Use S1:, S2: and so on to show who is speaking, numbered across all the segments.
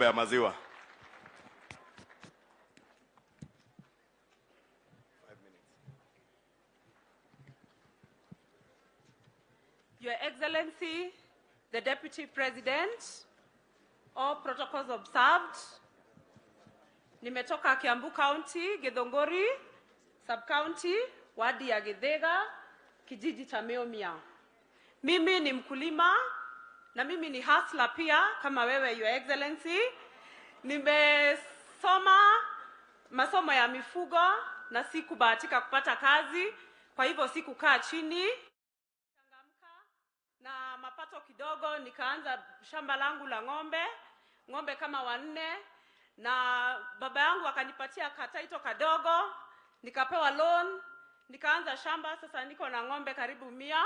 S1: ng'ombe ya maziwa.
S2: Your Excellency, the Deputy President, all protocols observed. Nimetoka Kiambu County, Githongori, Sub-County, wadi ya Githega, kijiji cha Meomia. Mimi ni mkulima na mimi ni hustler pia kama wewe, Your Excellency. Nimesoma masomo ya mifugo na sikubahatika kupata kazi, kwa hivyo sikukaa chini na mapato kidogo, nikaanza shamba langu la ng'ombe kama 4, na baba yangu akanipatia kataito kadogo, nikapewa loan, nikaanza shamba. Sasa niko na ng'ombe karibu 100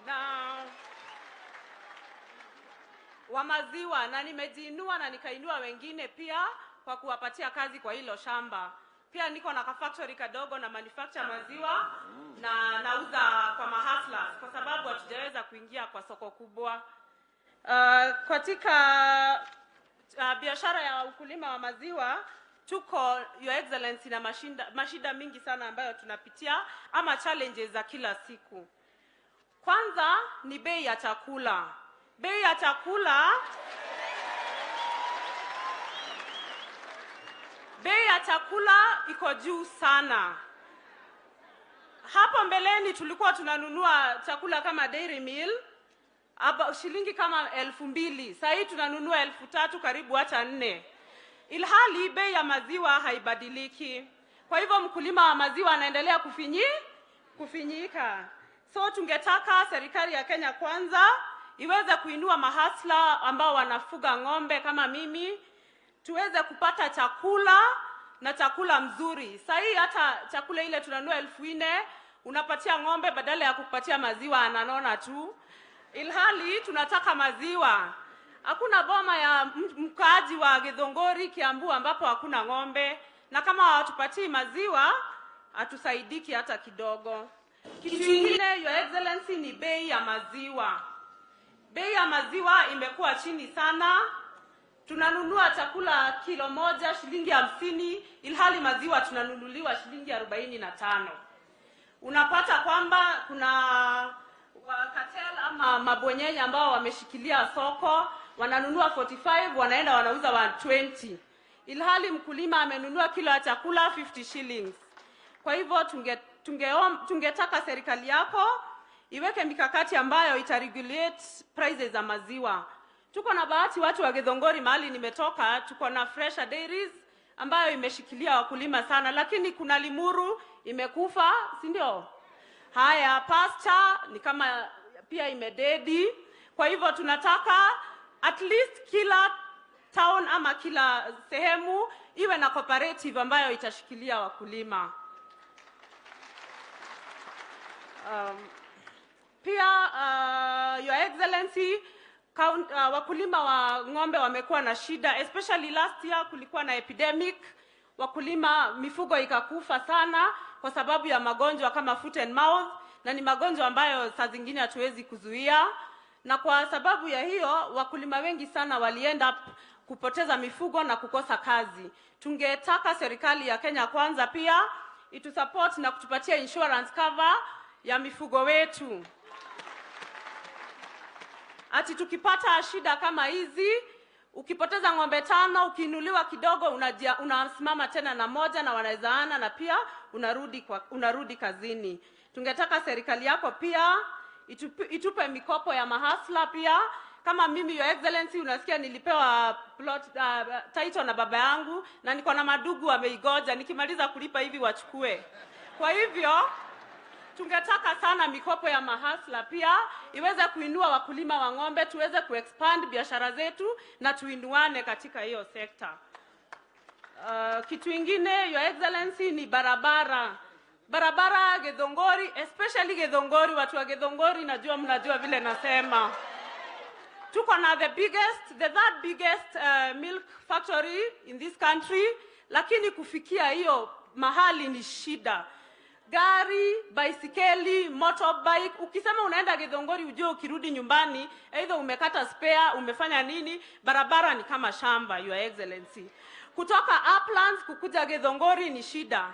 S2: na wa maziwa, na nimejiinua na nikainua wengine pia kwa kuwapatia kazi kwa hilo shamba. Pia niko na factory kadogo na manufacture maziwa na nauza kwa mahasla kwa sababu hatujaweza kuingia kwa soko kubwa. Katika biashara ya ukulima wa maziwa tuko, Your Excellency, na mashida mingi sana ambayo tunapitia ama challenges za kila siku. Kwanza ni bei ya chakula. Bei ya chakula iko juu sana. Hapo mbeleni tulikuwa tunanunua chakula kama dairy meal shilingi kama 2,000. Sasa hii tunanunua 3,000 karibu hata 4. Ilhali bei ya maziwa haibadiliki. Kwa hivyo mkulima wa maziwa anaendelea kufinyika. So tungetaka serikali ya Kenya Kwanza iweze kuinua mahasla ambao wanafuga ng'ombe kama mimi, tuweze kupata chakula na chakula mzuri. Sasa hii hata chakula ile tunanunua 4,000 unapatia ng'ombe, badala ya kupatia maziwa ananona tu. Ilhali tunataka maziwa. Hakuna boma ya mkaaji wa Githongori, Kiambu ambapo hakuna ng'ombe, na kama hawatupatii maziwa hatusaidiki hata kidogo. Kitu kingine, Your Excellency, ni bei ya maziwa. Bei ya maziwa imekuwa chini sana. Tunanunua chakula kilo moja shilingi 50, ilhali maziwa tunanunuliwa shilingi 45. Unapata kwamba kuna cartel ama mabwenyenye ambao wameshikilia soko, wananunua 45, wanaenda wanauza 120. Ilhali mkulima amenunua kilo ya chakula 50 shillings. Kwa hivyo tungetaka serikali yako iweke mikakati ambayo itaregulate prices za maziwa. Tuko na bahati watu wa Githongori mahali nimetoka, tuko na Fresher Dairies ambayo imeshikilia wakulima sana, lakini kuna Limuru imekufa, si ndio? Haya, Pasture ni kama pia imededi. Kwa hivyo tunataka at least kila town ama kila sehemu iwe na cooperative ambayo itashikilia wakulima. Pia Your Excellency, wakulima wa ng'ombe wamekuwa na shida, especially last year kulikuwa na epidemic, mifugo ikakufa sana kwa sababu ya magonjwa kama foot and mouth, na ni magonjwa ambayo saa zingine hatuwezi kuzuia, na kwa sababu ya hiyo wakulima wengi sana walienda kupoteza mifugo na kukosa kazi. Tungetaka serikali ya Kenya Kwanza pia itusupport na kutupatia insurance cover ya mifugo wetu. Ati tukipata shida kama hizi, ukipoteza ng'ombe 5, ukiinuliwa kidogo unasimama tena na moja na wanazaana, na pia unarudi kazini. Tungetaka serikali yako pia itupe mikopo ya mahasla pia. Kama mimi, Your Excellency, unasikia nilipewa title na baba yangu na niko na madugu wameigoja, nikimaliza kulipa hivi wachukue. Kwa hivyo tungetaka sana mikopo ya mahasla pia iweze kuinua wakulima wa ng'ombe, tuweze kuexpand biashara zetu na tuinuane katika hiyo sekta. Kitu kingine, Your Excellency, ni barabara. Barabara Githongori, especially Githongori, watu wa Githongori najua mnajua vile nasema. Tuko na the third biggest milk factory in this country, lakini kufikia hiyo mahali ni shida. gari, baisikeli, motorbike. Ukisema unaenda Githongori ujue ukirudi nyumbani either umekata spare, umefanya nini, barabara ni kama shamba, Your Excellency. Kutoka Uplands kukuja Githongori ni shida.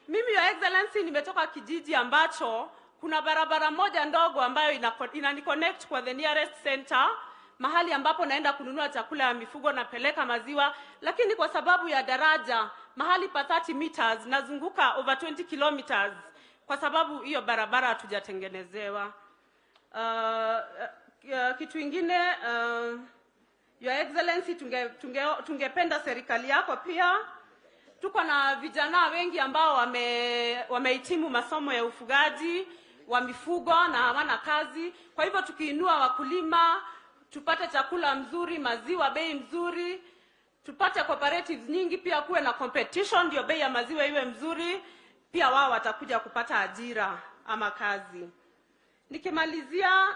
S2: Mimi, Your Excellency, nimetoka kijiji ambacho kuna barabara moja ndogo ambayo inaniconnect kwa the nearest center, mahali ambapo naenda kununua chakula ya mifugo na peleka maziwa, lakini kwa sababu ya daraja mahali pa 30 meters nazunguka over 20 kilometers kwa sababu hiyo barabara hatujatengenezewa. Kitu kingine, Your Excellency, tungependa serikali yako pia, tuko na vijana wengi ambao wamehitimu masomo ya ufugaji wa mifugo na hawana kazi. Kwa hivyo tukiinua wakulima, tupate chakula mzuri, maziwa bei mzuri, tupate cooperatives nyingi, pia kuwe na competition ndio bei ya maziwa iwe mzuri, pia wao watakuja kupata ajira ama kazi. Nikimalizia,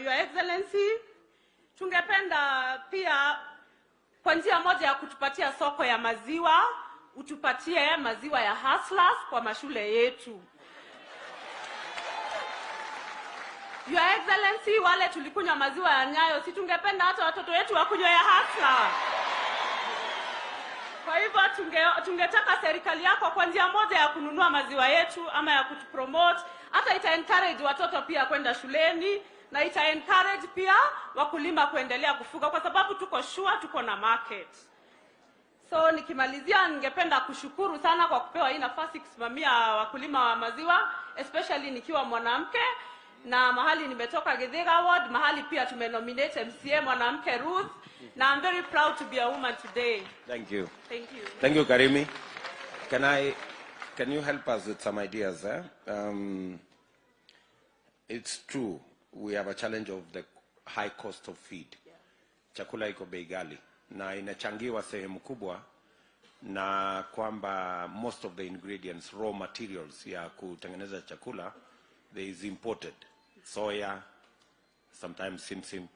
S2: Your Excellency, tungependa pia kwa njia moja ya kutupatia soko ya maziwa, utupatie maziwa ya hustlers kwa mashule yetu. Your Excellency, wale tulikunywa maziwa ya Nyayo, si tungependa hata watoto wetu wakunywe ya hustler. Kwa hivyo tungetaka serikali yako kwa njia moja ya kununua maziwa yetu ama ya kutupromote, hata ita encourage watoto pia kwenda shuleni na ita encourage pia wakulima kuendelea kufuga kwa sababu tuko sure tuko na market. So nikimalizia, ningependa kushukuru sana kwa kupewa hii nafasi kusimamia wakulima wa maziwa, especially nikiwa mwanamke, na mahali nimetoka Githega Ward, mahali pia tumenominate MCA mwanamke Ruth, na I'm very proud to be a woman today.
S1: Thank you.
S2: Thank you.
S1: Thank you, Karimi. Can you help us with some ideas? It's true, we have a challenge of the high cost of feed. Yeah. Chakula iko bei ghali na inachangiwa sehemu kubwa na kwamba most of the ingredients, raw materials ya kutengeneza chakula, there is imported. Soya, sometimes simsim.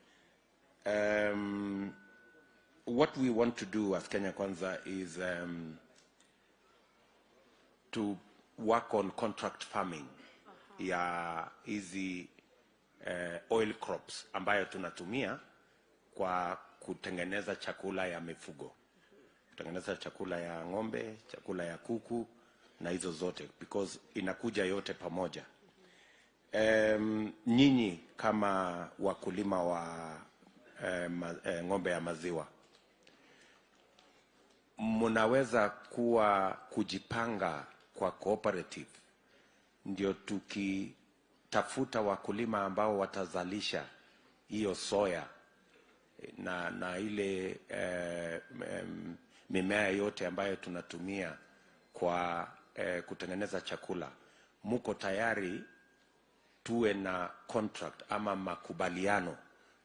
S1: What we want to do as Kenya Kwanza is to work on contract farming ya hizi oil crops ambayo tunatumia kwa kutengeneza chakula ya mifugo. Kutengeneza chakula ya ng'ombe, chakula ya kuku na hizo zote, because inakuja yote pamoja. Nyinyi kama wakulima wa ng'ombe ya maziwa, mnaweza kujipanga kwa cooperative ndio tukitafuta wakulima ambao watazalisha hiyo soya na ile mimea yote ambayo tunatumia kwa kutengeneza chakula, muko tayari tuwe na contract ama makubaliano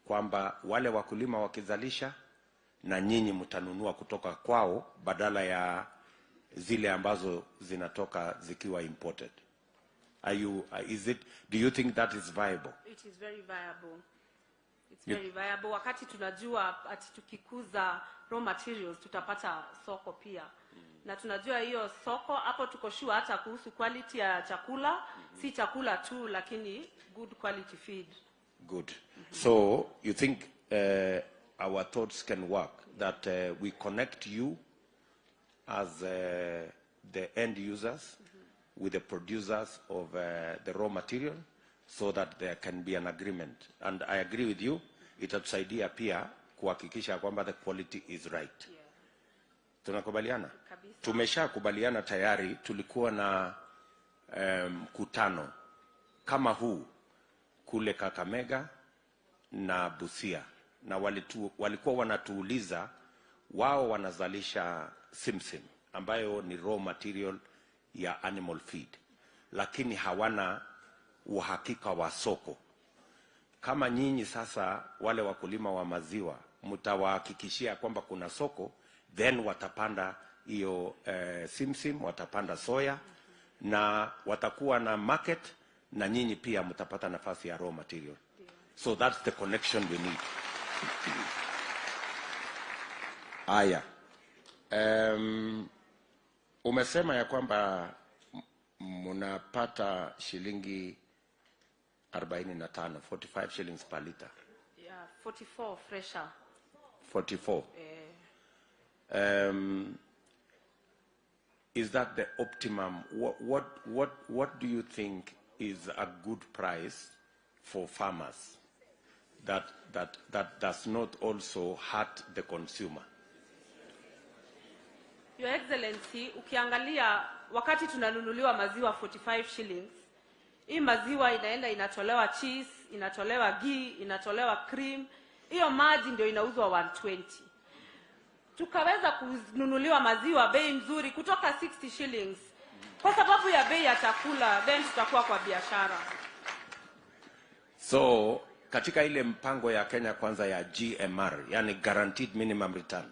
S1: kwamba wale wakulima wakizalisha na nyinyi mtanunua kutoka kwao badala ya zile ambazo zinatoka zikiwa imported? Do you think that is viable?
S2: It is very viable. It's very viable. Wakati tunajua ati tukikuza raw materials tutapata soko pia. Na tunajua hiyo soko, hapo tuko sure hata kuhusu quality ya chakula, si chakula tu lakini good quality feed.
S1: Good. So you think our thoughts can work, that we connect you as the end users with the producers of the raw material, so that there can be an agreement. And I agree with you, itatusaidia pia kuhakikisha kwamba the quality is right. Yeah. Tunakubaliana? Kabisa. Tumeshakubaliana tayari, tulikuwa na mkutano kama huu kule Kakamega na Busia, na walikuwa wanatuuliza wao wanazalisha simsim ambayo ni raw material ya animal feed, lakini hawana uhakika wa soko. Kama nyinyi sasa wale wakulima wa maziwa mtawahakikishia kwamba kuna soko, then watapanda hiyo simsim, watapanda soya na watakuwa na market, na nyinyi pia mtapata nafasi ya raw material. So that's the connection we need. Aya. Umesema ya kwamba Mnapata shilingi 45, 45 shillings per liter.
S2: Yeah, 44 fresher.
S1: 44. Is that the optimum? What do you think is a good price for farmers that does not also hurt the consumer?
S2: Your Excellency, ukiangalia wakati tunanunuliwa maziwa 45 shillings, hii maziwa inaenda inatolewa cheese, inatolewa ghee, inatolewa cream, hiyo maji ndio inauzwa 120. Tukaweza kununuliwa maziwa bei nzuri kutoka 60 shillings. Kwa sababu ya bei ya chakula, then tutakuwa kwa biashara.
S1: So, katika ile mpango ya Kenya Kwanza ya GMR, yani Guaranteed Minimum Return,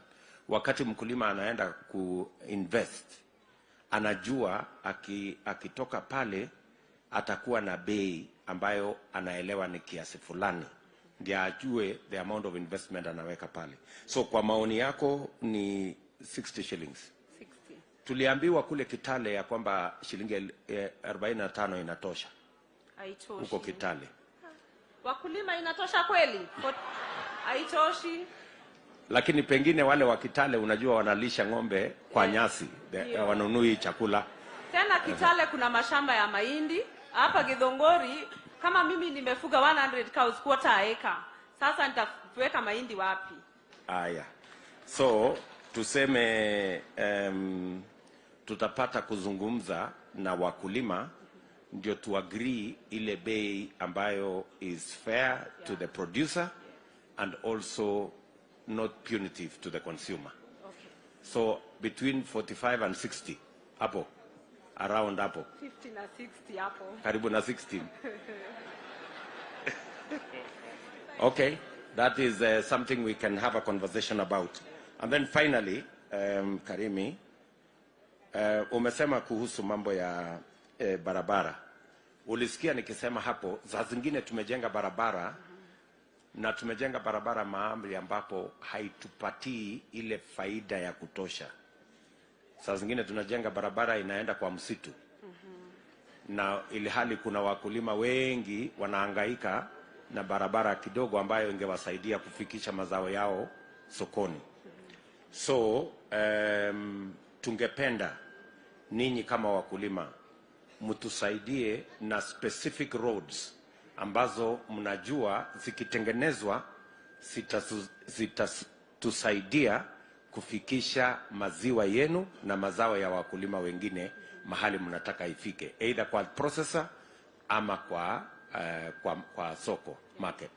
S1: wakati mkulima anaenda kuinvest, anajua akitoka pale atakuwa na bei ambayo anaelewa ni kiasi fulani, ndio ajue the amount of investment anaweka pale. So kwa maoni yako ni 60 shillings.
S2: 60.
S1: Tuliambiwa kule Kitale ya kwamba shilingi 45 inatosha.
S2: Haitoshi.
S1: Huko Kitale.
S2: Wakulima inatosha kweli? Haitoshi.
S1: Lakini pengine wale wa Kitale unajua wanalisha ng'ombe kwa nyasi, wanunui chakula.
S2: Tena Kitale kuna mashamba ya mahindi. Hapa Githongori kama mimi nimefuga 100 cows quarter acre. Sasa nitaweka mahindi wapi?
S1: Aya. So tuseme tutapata kuzungumza na wakulima ndio tu agree ile bei ambayo is fair to the producer and also not punitive to the consumer.
S2: Okay.
S1: So between 45 and 60 hapo, around hapo
S2: 50 na 60 hapo,
S1: karibu na 16. Okay, that is something we can have a conversation about. And then finally, Karimi, umesema kuhusu mambo ya barabara. Ulisikia nikisema hapo, za zingine tumejenga barabara na tumejenga barabara mahali ambapo haitupatii ile faida ya kutosha. Saa zingine tunajenga barabara inaenda kwa msitu. Na ili hali kuna wakulima wengi wanahangaika na barabara kidogo ambayo ingewasaidia kufikisha mazao yao sokoni. So, tungependa ninyi kama wakulima mtusaidie na specific roads ambazo mnajua zikitengenezwa zitatusaidia kufikisha maziwa yenu na mazao ya wakulima wengine mahali mnataka ifike, either kwa processor ama kwa soko market.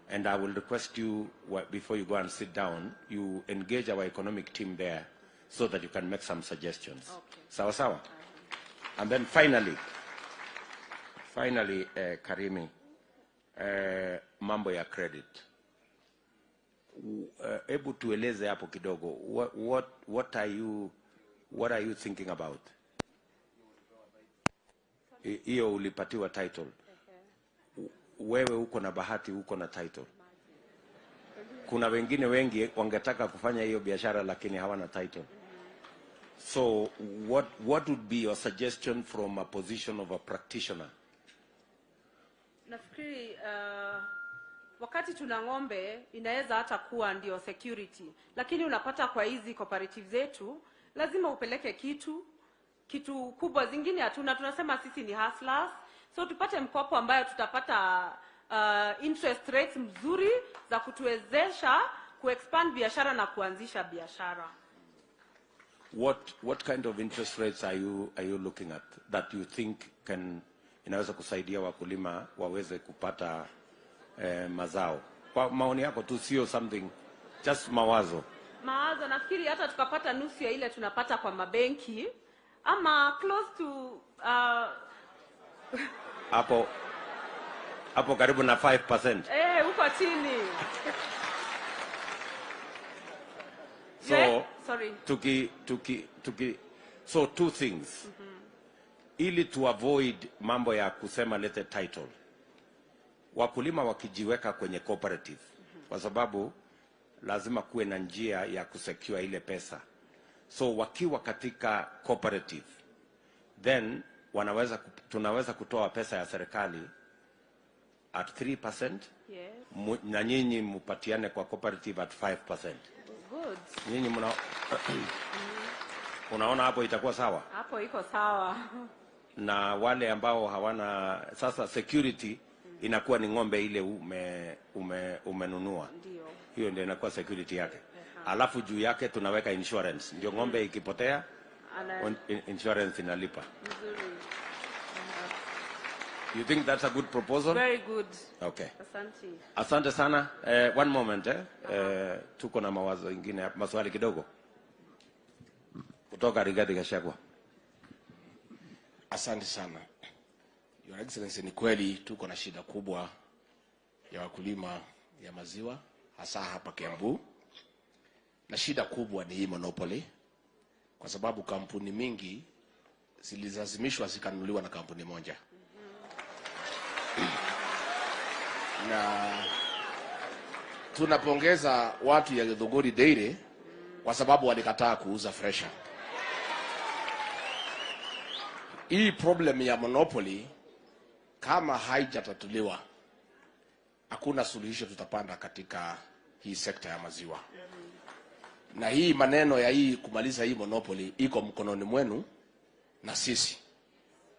S1: And I will request you, before you go and sit down, you engage our economic team there so that you can make some suggestions.
S2: Okay.
S1: Sawa sawa? And then finally, Karimi, mambo ya credit. Ebu tueleze hapo kidogo. What are you thinking about? Hiyo ulipatiwa title. Wewe uko na bahati, uko na title. Kuna wengine wengi wangetaka kufanya hiyo biashara lakini hawana title. So what would be your suggestion from a position of a practitioner?
S2: Nafikiri wakati tuna ng'ombe inaweza hata kuwa ndio security, lakini unapata kwa hizi cooperative zetu lazima upeleke kitu kubwa, zingine hatuna. Tunasema sisi ni hustlers, so tupate mkopo ambayo tutapata interest rates mzuri za kutuwezesha kuexpand biashara na kuanzisha biashara.
S1: What kind of interest rates are you looking at that you think inaweza kusaidia wakulima waweze kupata mazao? Kwa maoni yako tu, sio something, just mawazo.
S2: Nafikiri hata tukapata nusu ya ile tunapata kwa mabenki ama close to
S1: hapo karibu na 5%.
S2: Huko chini.
S1: So,
S2: sorry.
S1: So two things. Ili to avoid mambo ya kusema lete title. Wakulima wakijiweka kwenye cooperative, kwa sababu lazima kuwe na njia ya kusecure ile pesa. So wakiwa katika cooperative, then tunaweza kutoa pesa ya serikali at 3%.
S2: Yes.
S1: Na nyinyi mpatiane kwa cooperative at 5%.
S2: Good.
S1: Nyinyi unaona hapo itakuwa sawa?
S2: Hapo iko sawa.
S1: Na wale ambao hawana sasa security inakuwa ni ng'ombe ile umenunua.
S2: Ndio.
S1: Hiyo ndio inakuwa security yake. Alafu juu yake tunaweka insurance. Ndio ng'ombe ikipotea insurance inalipa.
S2: Nzuri.
S1: You think that's a good proposal?
S2: Very good.
S1: Okay.
S2: Asante.
S1: Asante sana. One moment tuko na mawazo mengine, maswali kidogo. Kutoka Rigathi Gachagua.
S3: Asante sana. Your Excellency, ni kweli tuko na shida kubwa ya wakulima ya maziwa hasa hapa Kiambu. Na shida kubwa ni hii monopoly, kwa sababu kampuni mingi zilizazimishwa zikanunuliwa na kampuni moja. Na tunapongeza watu ya Githunguri Dairy kwa sababu walikataa kuuza fresha. Hii problem ya monopoly kama haijatatuliwa, hakuna suluhisho tutapanda katika hii sekta ya maziwa. Na hii maneno ya hii kumaliza hii monopoly iko mkononi mwenu na sisi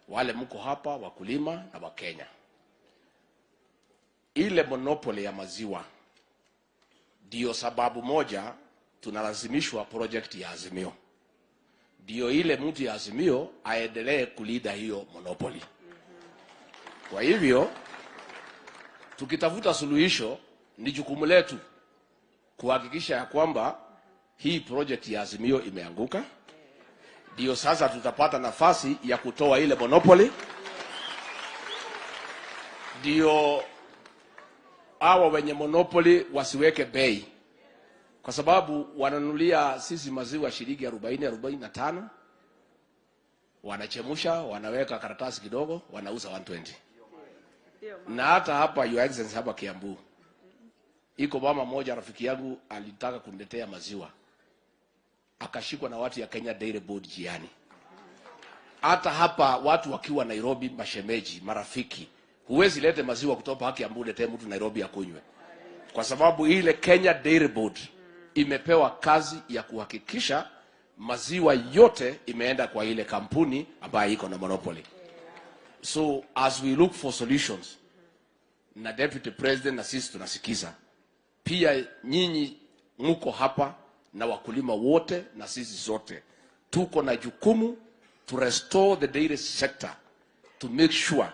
S3: wale mko hapa, wakulima na Wakenya. Ile monopoly ya maziwa ndio sababu moja tunalazimishwa project ya Azimio. Ndio ile mtu ya Azimio aendelee kulida hiyo monopoly. Kwa hivyo tukitafuta suluhisho, ni jukumu letu kuhakikisha ya kwamba hii project ya Azimio imeanguka. Ndio sasa tutapata nafasi ya kutoa ile monopoly. Ndio hawa wenye monopoly wasiweke bei, kwa sababu wananunulia sisi maziwa shilingi 40-45, wanachemusha, wanaweka karatasi kidogo, wanauza 120. Na hata hapa Your Excellency, hapa Kiambu iko mama moja rafiki yangu alitaka kuniletea maziwa, akashikwa na watu ya Kenya Dairy Board jiani. Hata hapa watu wakiwa Nairobi, mashemeji, marafiki, huwezi lete maziwa kutoka Kiambu lete mtu Nairobi akunywe, kwa sababu ile Kenya Dairy Board imepewa kazi ya kuhakikisha maziwa yote imeenda kwa ile kampuni ambayo iko na monopoly. So as we look for solutions, na Deputy President na sisi tunasikiza, pia nyinyi mko hapa na wakulima wote na sisi zote tuko na jukumu to restore the dairy sector, to make sure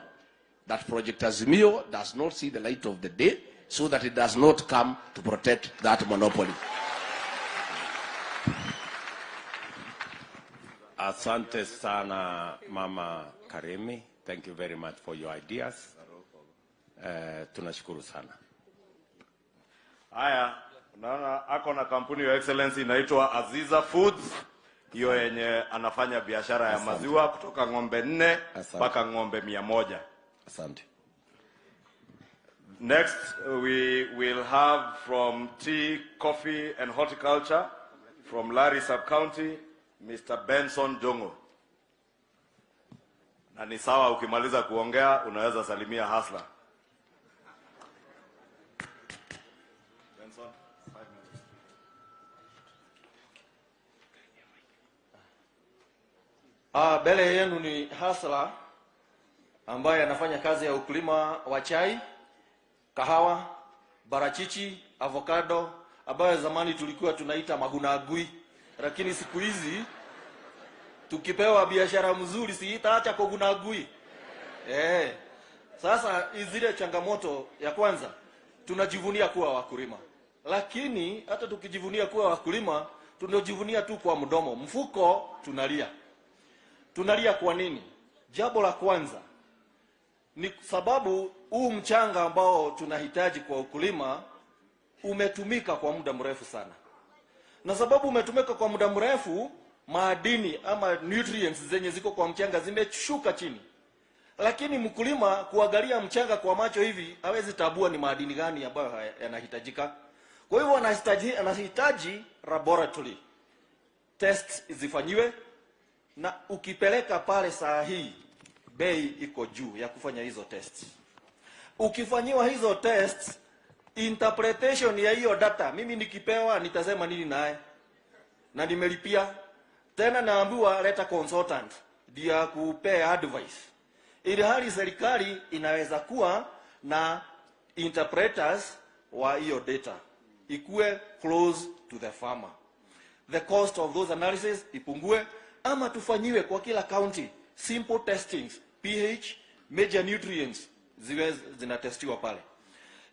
S3: that Project Azimio does not see the light of the day, so that it does not come to protect that monopoly.
S1: Asante sana Mama Karemi. Thank you very much for your ideas. Tunashukuru sana.
S4: Haya, unaona ako na kampuni ya Excellency inaitwa Aziza Foods. Hiyo yenye anafanya biashara ya maziwa kutoka ng'ombe 4 mpaka ng'ombe 100.
S1: Asante.
S4: Next we will have from Tea, Coffee and Horticulture from Larry Sub-County, Mr. Benson Jongo. Na ni sawa ukimaliza kuongea unaweza salimia hasla. Benson, 5
S5: minutes. Bele yenu ni hasla ambaye anafanya kazi ya ukulima wa chai, kahawa, barachichi, avocado, ambayo zamani tulikuwa tunaita magunagui, lakini siku hizi tukipewa biashara mzuri si itaacha kugunagui. Sasa zile changamoto ya kwanza, tunajivunia kuwa wakulima. Lakini hata tukijivunia kuwa wakulima, tunajivunia tu kwa mdomo, mfuko tunalia. Tunalia kwa nini? Jambo la kwanza ni sababu huu mchanga ambao tunahitaji kwa ukulima umetumika kwa muda mrefu sana. Na sababu umetumika kwa muda mrefu, madini ama nutrients zenye ziko kwa mchanga zimeshuka chini. Lakini mkulima kuangalia mchanga kwa macho hivi hawezi tabua ni madini gani ambayo yanahitajika. Kwa hivyo anahitaji laboratory tests zifanyiwe, na ukipeleka pale saa hii bei iko juu ya kufanya hizo tests. Ukifanyiwa hizo tests, interpretation ya hiyo data, mimi nikipewa nitasema nini naye? Na nimelipia. Tena naambiwa leta consultant ndio kupea advice. Ili hali serikali inaweza kuwa na interpreters wa hiyo data, ikuwe close to the farmer. The cost of those analysis ipungue, ama tufanyiwe kwa kila county simple testings, pH, major nutrients ziwe zinatestiwa pale.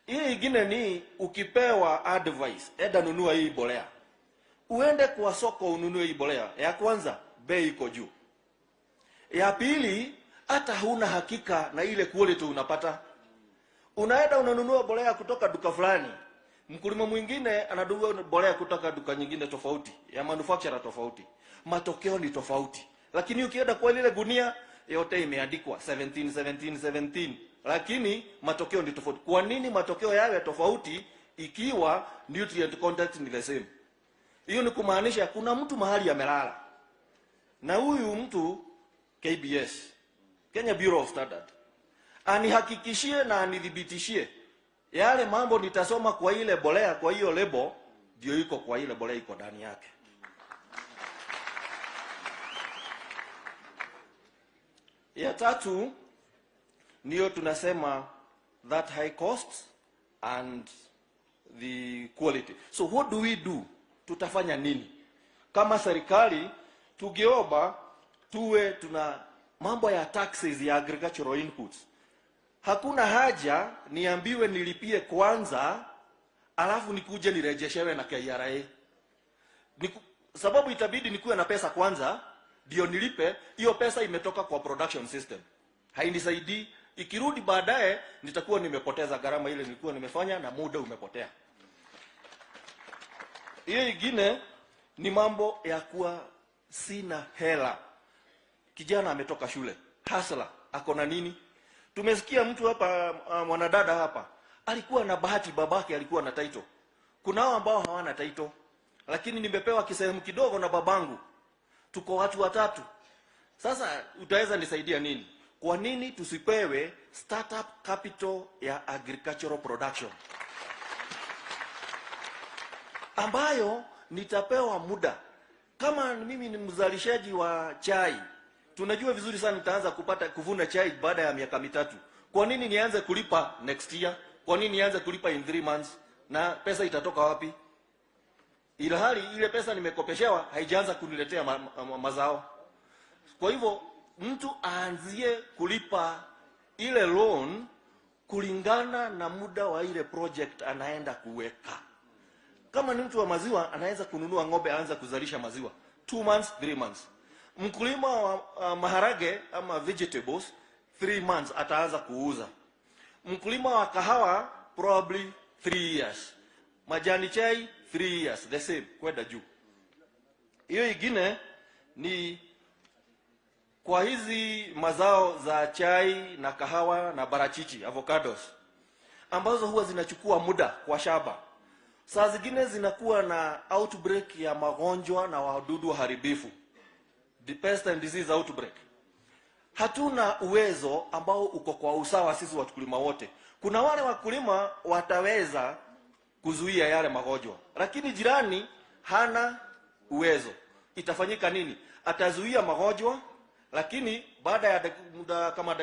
S5: Hii ingine ni ukipewa advice, enda nunua hii bolea. Uende kwa soko ununue hii bolea. Ya kwanza, bei iko juu. Ya pili, hata huna hakika na ile quality unapata. Unaenda unanunua bolea kutoka duka fulani. Mkulima mwingine anadunga bolea kutoka duka nyingine tofauti, ya manufacturer tofauti. Matokeo ni tofauti. Lakini ukienda kwa ile gunia yote imeandikwa 17. Lakini matokeo ni tofauti. Kwa nini matokeo yawe tofauti ikiwa nutrient content ni the same? Hiyo ni kumaanisha kuna mtu mahali amelala. Na huyu mtu KBS, Kenya Bureau of Standards, anihakikishie na anidhibitishie yale mambo nitasoma kwa ile bolea, kwa hiyo lebo ndio iko kwa ile bolea iko ndani yake. Ya tatu ndio tunasema that high cost and the quality. So what do we do? Tutafanya nini? Kama serikali tugeomba tuwe tuna mambo ya taxes ya agricultural inputs. Hakuna haja niambiwe nilipie kwanza alafu nikuje nirejeshewe na KRA. Sababu itabidi nikuwe na pesa kwanza ndio nilipe. Hiyo pesa imetoka kwa production system. Hainisaidii. Ikirudi baadaye nitakuwa nimepoteza gharama ile nilikuwa nimefanya na muda umepotea. Hiyo ingine ni mambo ya kuwa sina hela. Kijana ametoka shule, hasla, ako na nini? Tumesikia mtu hapa, mwanadada hapa, alikuwa na bahati, babake alikuwa na title. Kuna hao ambao hawana title, lakini nimepewa kisehemu kidogo na babangu. Tuko watu watatu. Sasa utaweza nisaidia nini? Kwa nini tusipewe startup capital ya agricultural production? Ambayo nitapewa muda. Kama mimi ni mzalishaji wa chai, tunajua vizuri sana nitaanza kuvuna chai baada ya miaka 3. Kwa nini nianze kulipa next year? Kwa nini nianze kulipa in 3 months? Na pesa itatoka wapi? Ila hali ile pesa nimekopeshewa haijaanza kuniletea mazao. Kwa hivyo mtu aanzie kulipa ile loan kulingana na muda wa ile project anaenda kuweka. Kama ni mtu wa maziwa anaweza kununua ng'ombe aanza kuzalisha maziwa 2 months, 3 months. Mkulima wa maharage ama vegetables 3 months ataanza kuuza. Mkulima wa kahawa probably 3 years. Majani chai 3 years, the same kwenda juu. Hiyo ingine ni kwa hizi mazao za chai na kahawa na barachichi, avocados, ambazo huwa zinachukua muda kwa shamba. Saa zingine zinakuwa na outbreak ya magonjwa na wadudu waharibifu, the pest and disease outbreak. Hatuna uwezo ambao uko kwa usawa sisi wakulima wote. Kuna wale wakulima wataweza kuzuia yale magonjwa, lakini jirani hana uwezo. Itafanyika nini? Atazuia magonjwa, lakini baada ya muda kama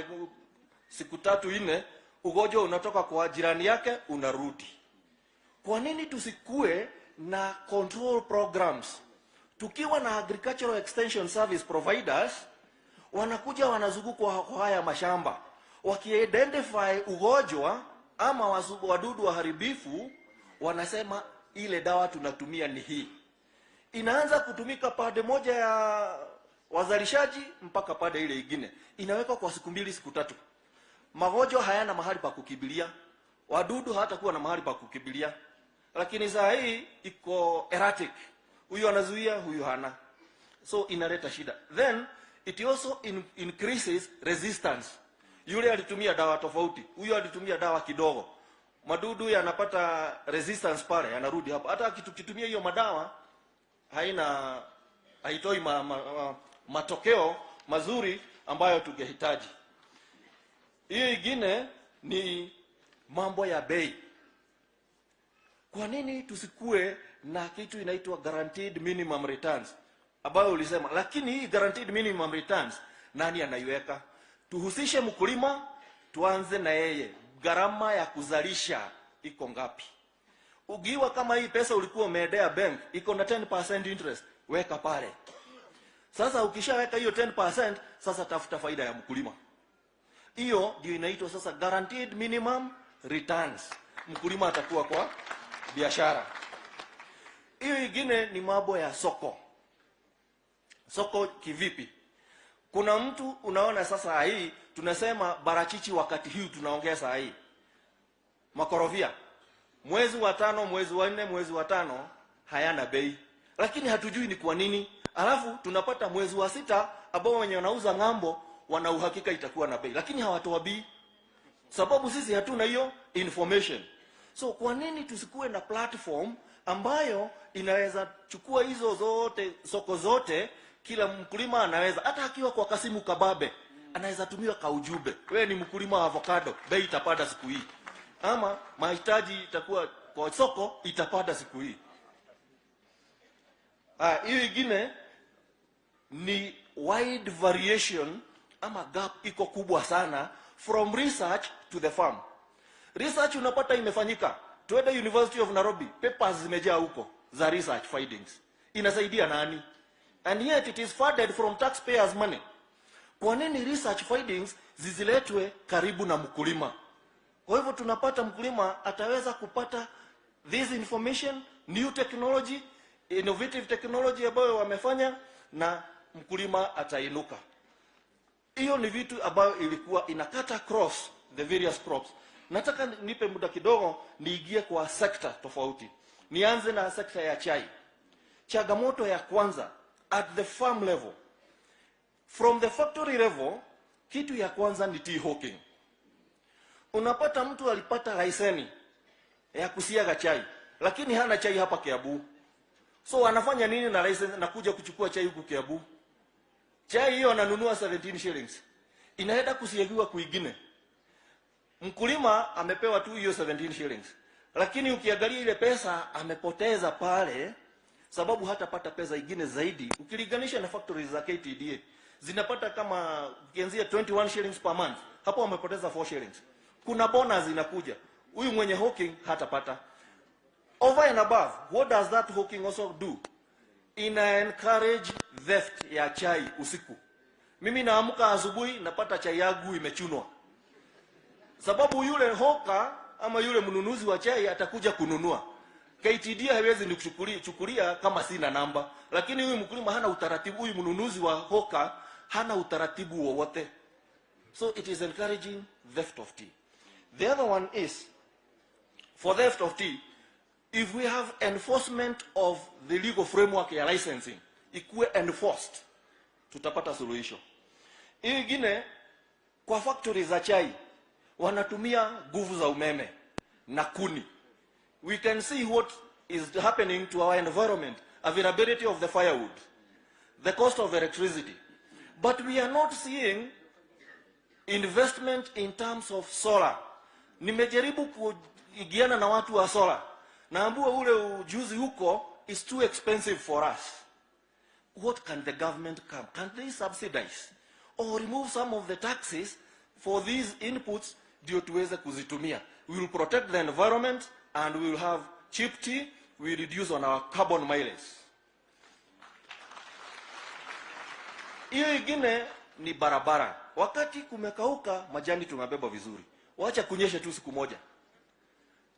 S5: siku 3-4 ugonjwa unatoka kwa jirani yake unarudi. Kwa nini tusikue na control programs? Tukiwa na agricultural extension service providers, wanakuja wanazunguka kwa haya mashamba, wakiidentify ugonjwa ama wadudu waharibifu, wanasema ile dawa tunatumia ni hii. Inaanza kutumika pande moja ya wazalishaji mpaka pande ile nyingine. Inawekwa kwa siku 2, siku 3. Magonjwa hayana mahali pa kukimbilia, wadudu hatakuwa na mahali pa kukimbilia. Lakini saa hii iko erratic. Huyu anazuia, huyu hana. So inaleta shida. Then it also increases resistance. Yule alitumia dawa tofauti, huyu alitumia dawa kidogo. Madudu yanapata resistance pale, yanarudi hapa. Hata kitumia hiyo madawa haitoi matokeo mazuri ambayo tungehitaji. Hiyo ingine ni mambo ya bei. Kwa nini tusikue na kitu inaitwa guaranteed minimum returns ambayo ulisema, lakini hii guaranteed minimum returns nani anaiweka? Tuhusishe mkulima, tuanze na yeye. Gharama ya kuzalisha iko ngapi? Ugiwa kama hii pesa ulikuwa umeendea bank iko na 10% interest, weka pale. Sasa ukishaweka hiyo 10%, sasa tafuta faida ya mkulima. Hiyo ndio inaitwa sasa guaranteed minimum returns. Mkulima atakuwa kwa biashara. Hiyo ingine ni mambo ya soko. Soko kivipi? Kuna mtu unaona sasa hii tunasema barachichi, wakati huu tunaongea saa hii makorofia, mwezi wa 5, mwezi wa 4, mwezi wa 5 hayana bei, lakini hatujui ni kwa nini. Alafu tunapata mwezi wa 6 ambao wenye wanauza ng'ambo wana uhakika itakuwa na bei, lakini hawatoa bei, sababu sisi hatuna hiyo information. So kwa nini tusikue na platform ambayo inaweza chukua hizo zote, soko zote, kila mkulima anaweza, hata akiwa kwa kasimu kababe, anaweza tumiwa ka ujumbe, wewe ni mkulima wa avocado, bei itapanda siku hii, ama mahitaji itakuwa kwa soko itapanda siku hii. Hiyo ingine ni wide variation, ama gap iko kubwa sana from research to the farm. Research unapata imefanyika, tuende University of Nairobi, papers zimejaa huko za research findings. Inasaidia nani? And yet it is funded from taxpayers money. Kwa nini research findings ziziletwe karibu na mkulima? Kwa hivyo tunapata mkulima ataweza kupata this information, new technology, innovative technology ambayo wamefanya, na mkulima atainuka. Hiyo ni vitu ambayo ilikuwa inakata across the various crops. Nataka nipe muda kidogo niingie kwa sekta tofauti. Nianze na sekta ya chai. Changamoto ya kwanza at the farm level, from the factory level, kitu ya kwanza ni tea hawking. Unapata mtu alipata leseni ya kusiaga chai, lakini hana chai hapa Kiambu. So anafanya nini na license na kuja kuchukua chai huku Kiambu? Chai hiyo ananunua 17 shillings. Inaenda kusiagiwa kwingine. Mkulima amepewa tu hiyo 17 shillings. Lakini ukiangalia ile pesa amepoteza pale, sababu hatapata pesa ingine zaidi. Ukilinganisha na factories za KTDA, zinapata kama ukianzia 21 shillings per month. Hapo wamepoteza 4 shillings. Kuna bonus inakuja. Huyu mwenye hawking hatapata. Over and above, what does that hawking also do? Ina encourage theft ya chai usiku. Mimi naamka asubuhi napata chai yangu imechunwa, sababu yule hoka ama yule mnunuzi wa chai atakuja kununua. KTD haiwezi nikuchukulia kama sina namba, lakini huyu mkulima hana utaratibu, huyu mnunuzi wa hoka hana utaratibu wowote. So it is encouraging theft of tea. The other one is, for theft of tea, if we have enforcement of the legal framework ya licensing, ikuwe enforced, tutapata suluhisho. Hii ingine, kwa factory za chai wanatumia nguvu za umeme na kuni. We can see what is happening to our environment, availability of the firewood, the cost of electricity. But we are not seeing investment in terms of solar. Nimejaribu kuigiana na watu wa solar, naambua ule ujuzi huko is too expensive for us. What can the government come? Can they subsidize or remove some of the taxes for these inputs ndio tuweze kuzitumia? We will protect the environment and we will have cheap tea. We will reduce on our carbon mileage. Hiyo ingine ni barabara. Wakati kumekauka, majani tumebeba vizuri. Wacha kunyesha tu siku moja,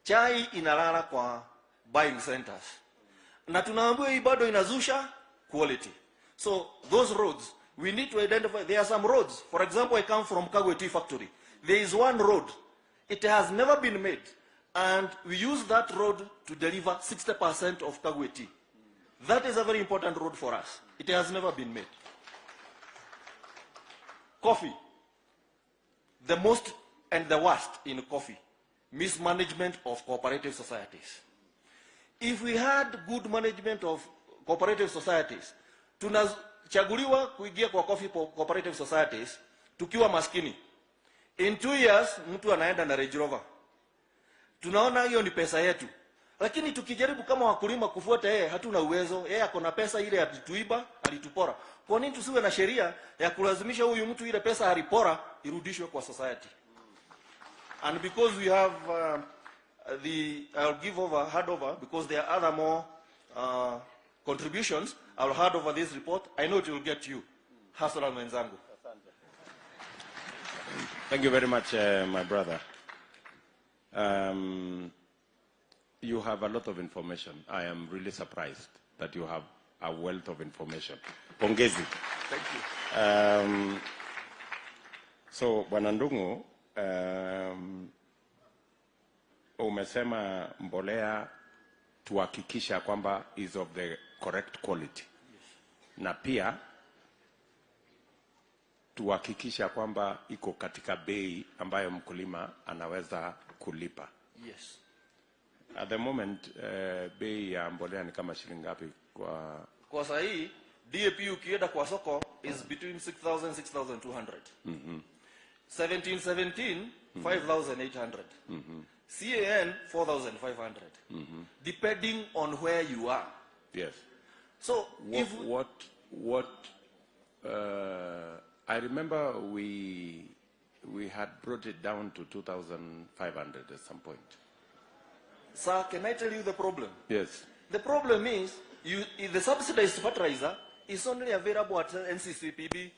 S5: chai inalala kwa buying centers. Na tunaambiwa hii bado inazusha quality. So those roads, we need to identify. There are some roads. For example, I come from Kagwe Tea Factory. There is one road. It has never been made. And we use that road to deliver 60% of Kagwe tea. That is a very important road for us. It has never been made. Coffee. The most and the worst in coffee. Mismanagement of cooperative societies. If we had good management of cooperative societies, tunachaguliwa kuingia kwa coffee cooperative societies tukiwa maskini. In 2 years mtu anaenda na Range Rover. Tunaona hiyo ni pesa yetu. Lakini tukijaribu kama wakulima kufuata yeye, hatuna uwezo. Yeye ako na pesa ile alituiba, alitupora. Kwa nini tusiwe na sheria ya kulazimisha huyu mtu ile pesa alipora irudishwe kwa society? And because we have I'll give over, hand over, because there are other more contributions, I'll hand over this report. I know it will get you. Hasala mwenzangu.
S1: Thank you very much, my brother. You have a lot of information. I am really surprised that you have a wealth of information. Pongezi.
S5: Thank you.
S1: So, Bwana Ndung'u, umesema mbolea tuhakikisha kwamba is of the correct quality. Yes. Na pia tuhakikisha kwamba iko katika bei ambayo mkulima anaweza kulipa.
S5: Yes.
S1: At the moment, bei ya mbolea ni kama shilingi ngapi
S5: kwa saa hii? DAP ukienda kwa soko is between 6,000 6,200. 17 5,800. CAN 4,500. Depending on where you are.
S1: Yes.
S5: So
S1: I remember we had brought it down to 2,500 at some point.
S5: Sir, can I tell you the problem?
S1: Yes.
S5: The problem is the subsidized fertilizer is only available at NCCPB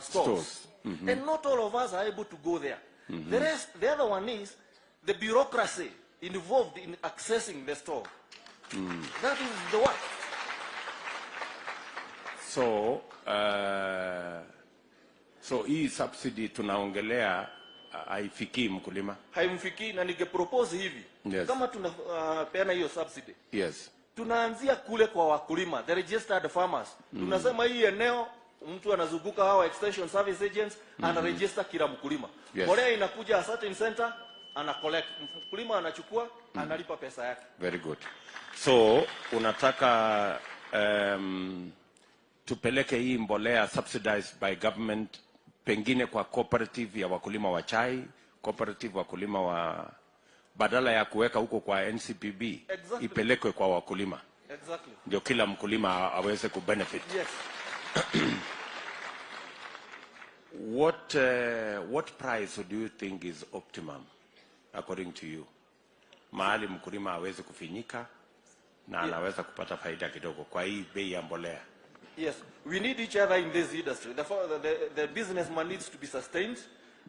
S5: stores. And not all of us are able to go there. The other one is the bureaucracy involved in accessing the store. That is the one.
S1: So hii subsidy tunaongelea haifikii mkulima?
S5: Haimfikii, na ningepropose hivi.
S1: Yes.
S5: Kama tunapeana hiyo subsidy.
S1: Yes.
S5: Tunaanzia kule kwa wakulima, the registered farmers. Tunasema hii eneo mtu anazunguka hawa extension service agents, anaregister kila mkulima.
S1: Yes.
S5: Mbolea inakuja a certain center, ana collect. Mkulima anachukua, analipa pesa yake.
S1: Very good. So unataka tupeleke hii mbolea subsidized by government pengine kwa cooperative ya wakulima wa chai, cooperative wakulima wa, badala ya kuweka huko kwa NCPB. Exactly. Ipelekwe kwa wakulima.
S5: Exactly.
S1: Ndio kila mkulima aweze kubenefit.
S5: Yes.
S1: What price do you think is optimum according to you? Mahali mkulima aweze kufinyika na anaweza kupata faida kidogo kwa hii bei ya mbolea.
S5: Yes, we need each other in this industry. The businessman needs to be sustained.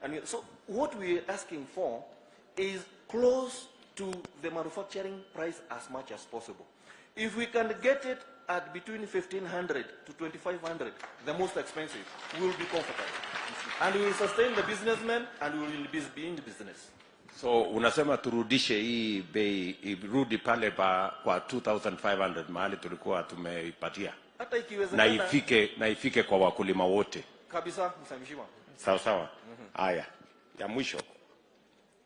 S5: And so what we are asking for is close to the manufacturing price as much as possible. If we can get it at between 1,500 to 2,500, the most expensive, we will be comfortable. And we will sustain the businessmen and we will be in the business.
S1: So unasema turudishe hii bei irudi pale kwa 2,500 mahali tulikuwa tumeipatia.
S5: Hata ikiwezekana
S1: na ifike kwa wakulima wote.
S5: Kabisa, msamishima.
S1: Sawa sawa. Haya. Ya mwisho.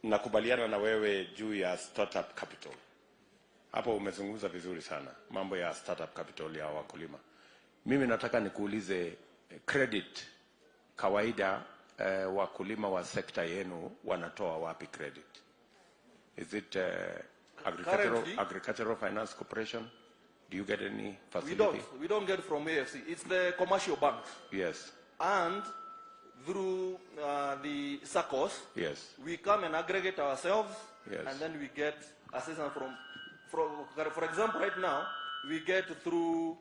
S1: Nakubaliana na wewe juu ya startup capital. Hapo umezungumza vizuri sana mambo ya startup capital ya wakulima. Mimi nataka nikuulize credit kawaida wakulima wa sekta yenu wanatoa wapi credit? Is it Agricultural Finance Corporation? Do you get any facility?
S5: We don't get from AFC. It's the commercial banks.
S1: Yes.
S5: And through the SACCOs,
S1: yes,
S5: we come and aggregate ourselves,
S1: yes,
S5: and then we get assistance from for example, right now, we get through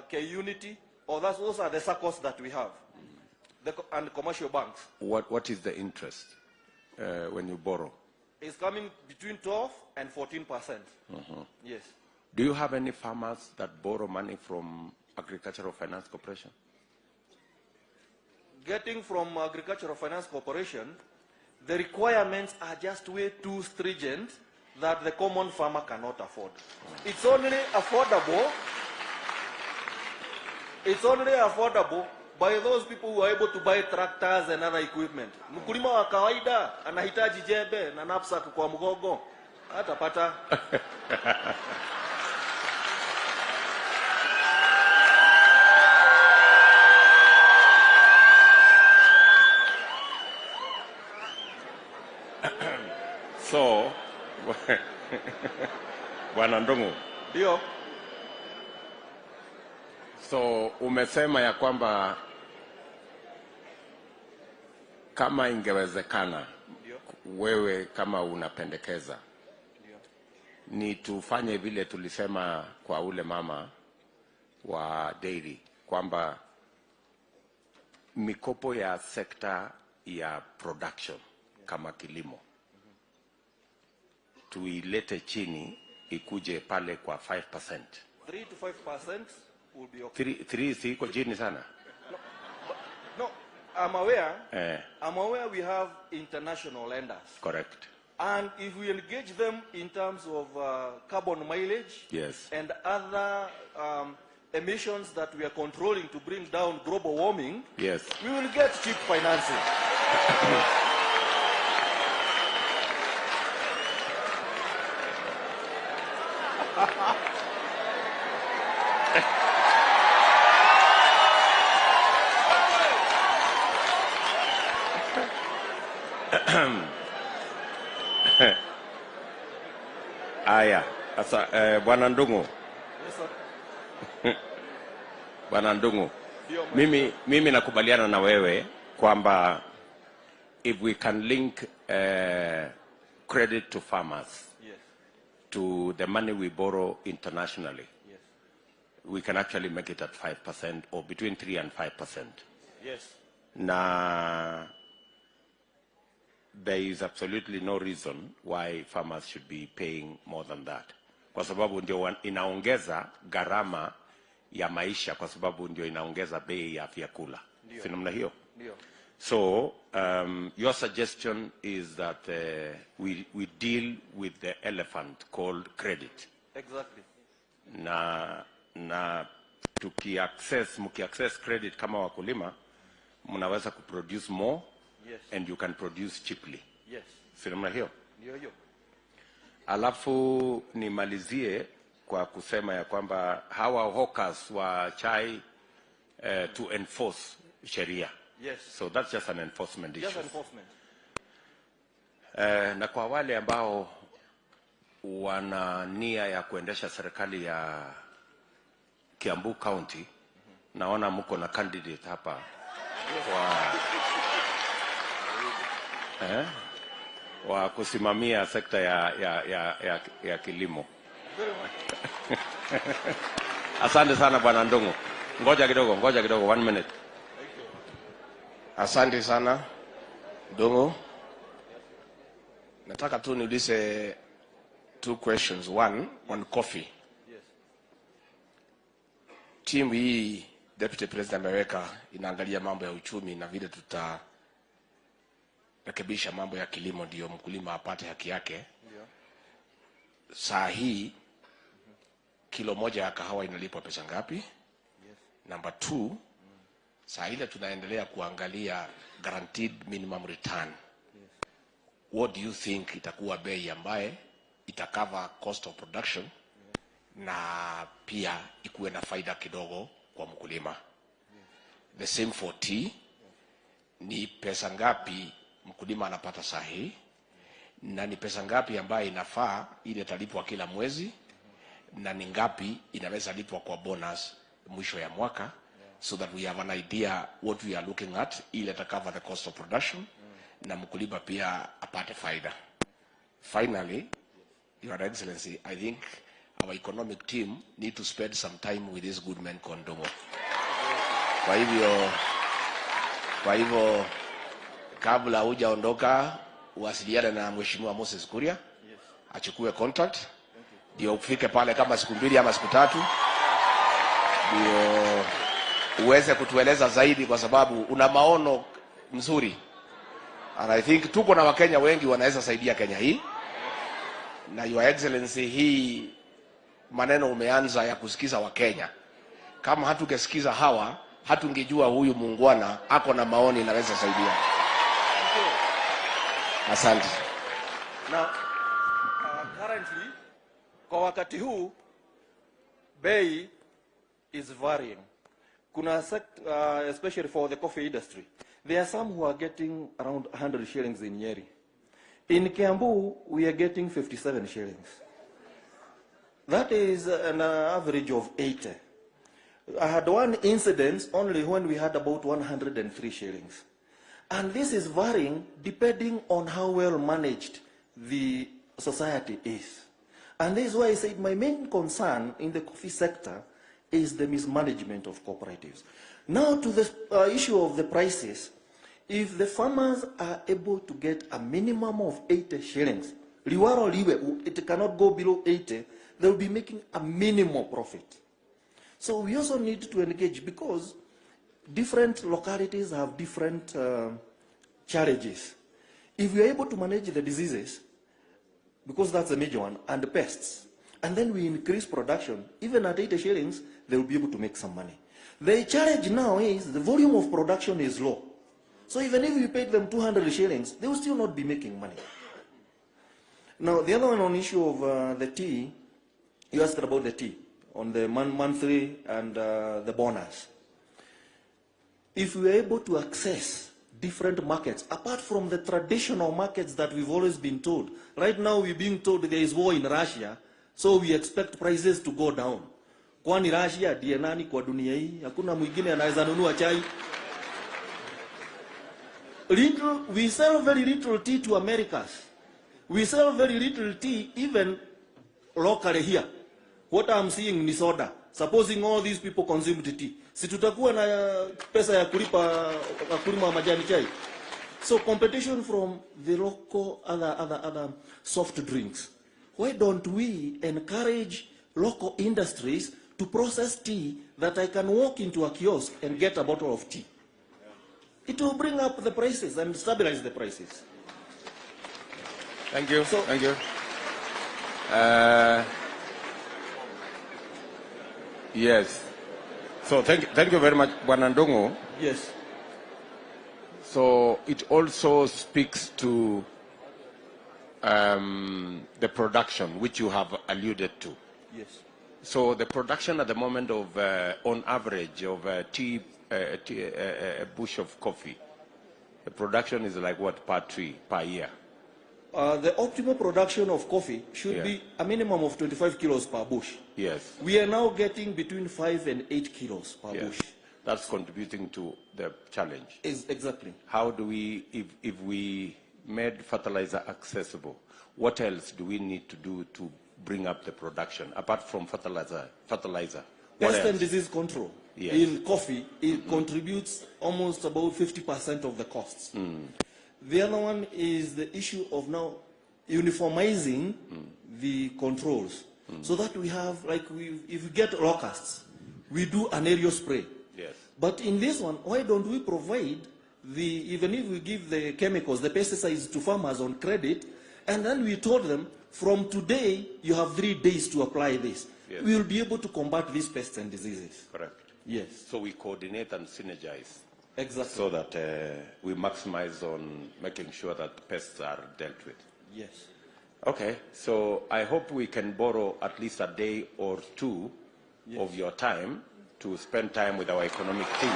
S5: K-Unity, or those are the SACCOs that we have, and commercial banks.
S1: What is the interest when you borrow?
S5: It's coming between 12 and 14%. Yes.
S1: Do you have any farmers that borrow money from Agricultural Finance Corporation?
S5: Getting from Agricultural Finance Corporation, the requirements are just way too stringent that the common farmer cannot afford. It's only affordable. It's only affordable by those people who are able to buy tractors and other equipment. Mkulima wa kawaida anahitaji jembe na knapsack kwa mgongo, hatapata.
S1: So Bwana Ndungu,
S5: Ndio.
S1: so umesema ya kwamba kama ingewezekana, wewe kama unapendekeza, ni tufanye vile tulisema kwa ule mama wa dairy, kwamba mikopo ya sekta ya production kama kilimo tuilete chini, ikuje pale kwa 5%.
S5: 3 to 5% will be okay.
S1: 3 siko chini sana.
S5: No, I'm aware we have international lenders.
S1: Correct.
S5: And if we engage them in terms of carbon mileage,
S1: Yes.
S5: and other emissions that we are controlling to bring down global warming,
S1: Yes.
S5: we will get cheap financing.
S1: Aya, sasa Bwana Ndungu.
S5: Yes, sir.
S1: Bwana Ndungu, mimi nakubaliana na wewe kwamba if we can link credit to farmers,
S5: Yes.
S1: to the money we borrow internationally,
S5: Yes.
S1: we can actually make it at 5% or between 3 and 5%.
S5: Yes.
S1: Na there is absolutely no reason why farmers should be paying more than that, kwa sababu ndio inaongeza gharama ya maisha, kwa sababu ndio inaongeza bei ya vyakula. Si namna hiyo?
S5: Ndio.
S1: So your suggestion is that we deal with the elephant called credit.
S5: Exactly.
S1: Na mki-access credit kama wakulima, mnaweza kuproduce more.
S5: Yes.
S1: And you can produce cheaply.
S5: Yes.
S1: Si namna hiyo?
S5: Ndio hiyo.
S1: Alafu nimalizie kwa kusema ya kwamba hawa hawkers wa chai to enforce sheria.
S5: Yes.
S1: So that's just an enforcement issue.
S5: Just enforcement.
S1: Na kwa wale ambao wana nia ya kuendesha serikali ya Kiambu County, naona mko na candidate hapa wa kusimamia sekta ya kilimo. Asante sana Bwana Ndungu. Ngoja kidogo, 1 minute.
S3: Asante sana Ndungu. Nataka tu niulize 2 questions. One, on coffee.
S5: Yes.
S3: Timu hii Deputy President ameweka inaangalia mambo ya uchumi na vile tutarekebisha mambo ya kilimo ndio mkulima apate haki yake.
S5: Ndio.
S3: Saa hii kilo moja ya kahawa inalipwa pesa ngapi?
S5: Yes.
S3: Number 2, saa ile tunaendelea kuangalia guaranteed minimum return. Yes. What do you think itakuwa bei ambaye itacover cost of production? Yes. Na pia ikuwe na faida kidogo kwa mkulima? Yes. The same for tea. Yes. Ni pesa ngapi mkulima anapata saa hii? Na ni pesa ngapi ambaye inafaa ile talipwa kila mwezi? Na ni ngapi inaweza lipwa kwa bonus mwisho ya mwaka? So that we have an idea what we are looking at, ile ta cover the cost of production, na mkulima pia apate faida. Finally, Your Excellency, I think our economic team need to spend some time with this good man Kondomo. Kwa hivyo kabla hujaondoka uwasiliane na Mheshimiwa Moses Kuria, achukue contact, ndio ufike pale kama siku 2 ama siku 3, ndio uweze kutueleza zaidi, kwa sababu una maono mzuri. And I think tuko na Wakenya wengi wanaweza saidia Kenya hii. Na Your Excellency, hii maneno umeanza ya kusikiza Wakenya. Kama hatungesikiza hawa, hatungejua huyu muungwana ako na maoni naweza saidia. Asante.
S5: Now, currently, kwa wakati huu, bei is varying. Kuna especially for the coffee industry, there are some who are getting around 100 shillings in Nyeri. In Kiambu, we are getting 57 shillings. That is an average of 80. I had one incident only when we had about 103 shillings. And this is varying depending on how well managed the society is. And this is why I said my main concern in the coffee sector is the mismanagement of cooperatives. Now to the issue of the prices, if the farmers are able to get a minimum of 80 shillings, it cannot go below 80, they'll be making a minimal profit. So we also need to engage because different localities have different challenges. If we are able to manage the diseases, because that's a major one, and the pests, and then we increase production, even at 80 shillings, they will be able to make some money. The challenge now is the volume of production is low. So even if we paid them 200 shillings, they will still not be making money. Now, the other one on issue of the tea, you asked about the tea, on the monthly and the bonus. If we are able to access different markets, apart from the traditional markets that we've always been told. Right now we're being told there is war in Russia, so we expect prices to go down. Kwani Russia ndiye nani kwa dunia hii? Hakuna mwingine anaweza nunua chai. We sell very little tea to Americas. We sell very little tea even locally here. What I'm seeing ni soda. Supposing all these people consume tea, si tutakuwa na pesa ya kulipa wakulima wa majani chai. So competition from the local other soft drinks. Why don't we encourage local industries to process tea that I can walk into a kiosk and get a bottle of tea? It will bring up the prices and stabilize the prices.
S1: Thank you.
S5: So,
S1: thank you. Yes. So thank you very much, Bwana Ndongo.
S5: Yes.
S1: So it also speaks to the production, which you have alluded to.
S5: Yes.
S1: So the production at the moment of, on average, of a bush of coffee, the production is like what per tree, per year?
S5: The optimal production of coffee should be a minimum of 25 kilos per bush.
S1: Yes.
S5: We are now getting between 5 and 8 kilos per bush.
S1: That's contributing to the challenge.
S5: Exactly.
S1: How do we, if we made fertilizer accessible, what else do we need to do to bring up the production, apart from fertilizer?
S5: Pest and disease control.
S1: Yes.
S5: In coffee, it contributes almost about 50% of the costs. The other one is the issue of now uniformizing the controls, so that we have, like, if we get locusts, we do an aerial spray.
S1: Yes.
S5: But in this one, why don't we provide even if we give the chemicals, the pesticides to farmers on credit, and then we told them, from today, you have 3 days to apply this.
S1: Yes.
S5: We will be able to combat these pests and diseases.
S1: Correct.
S5: Yes.
S1: So we coordinate and synergize.
S5: Exactly.
S1: So that we maximize on making sure that pests are dealt with.
S5: Yes.
S1: Okay, so I hope we can borrow at least a day or two of your time to spend time with our economic team.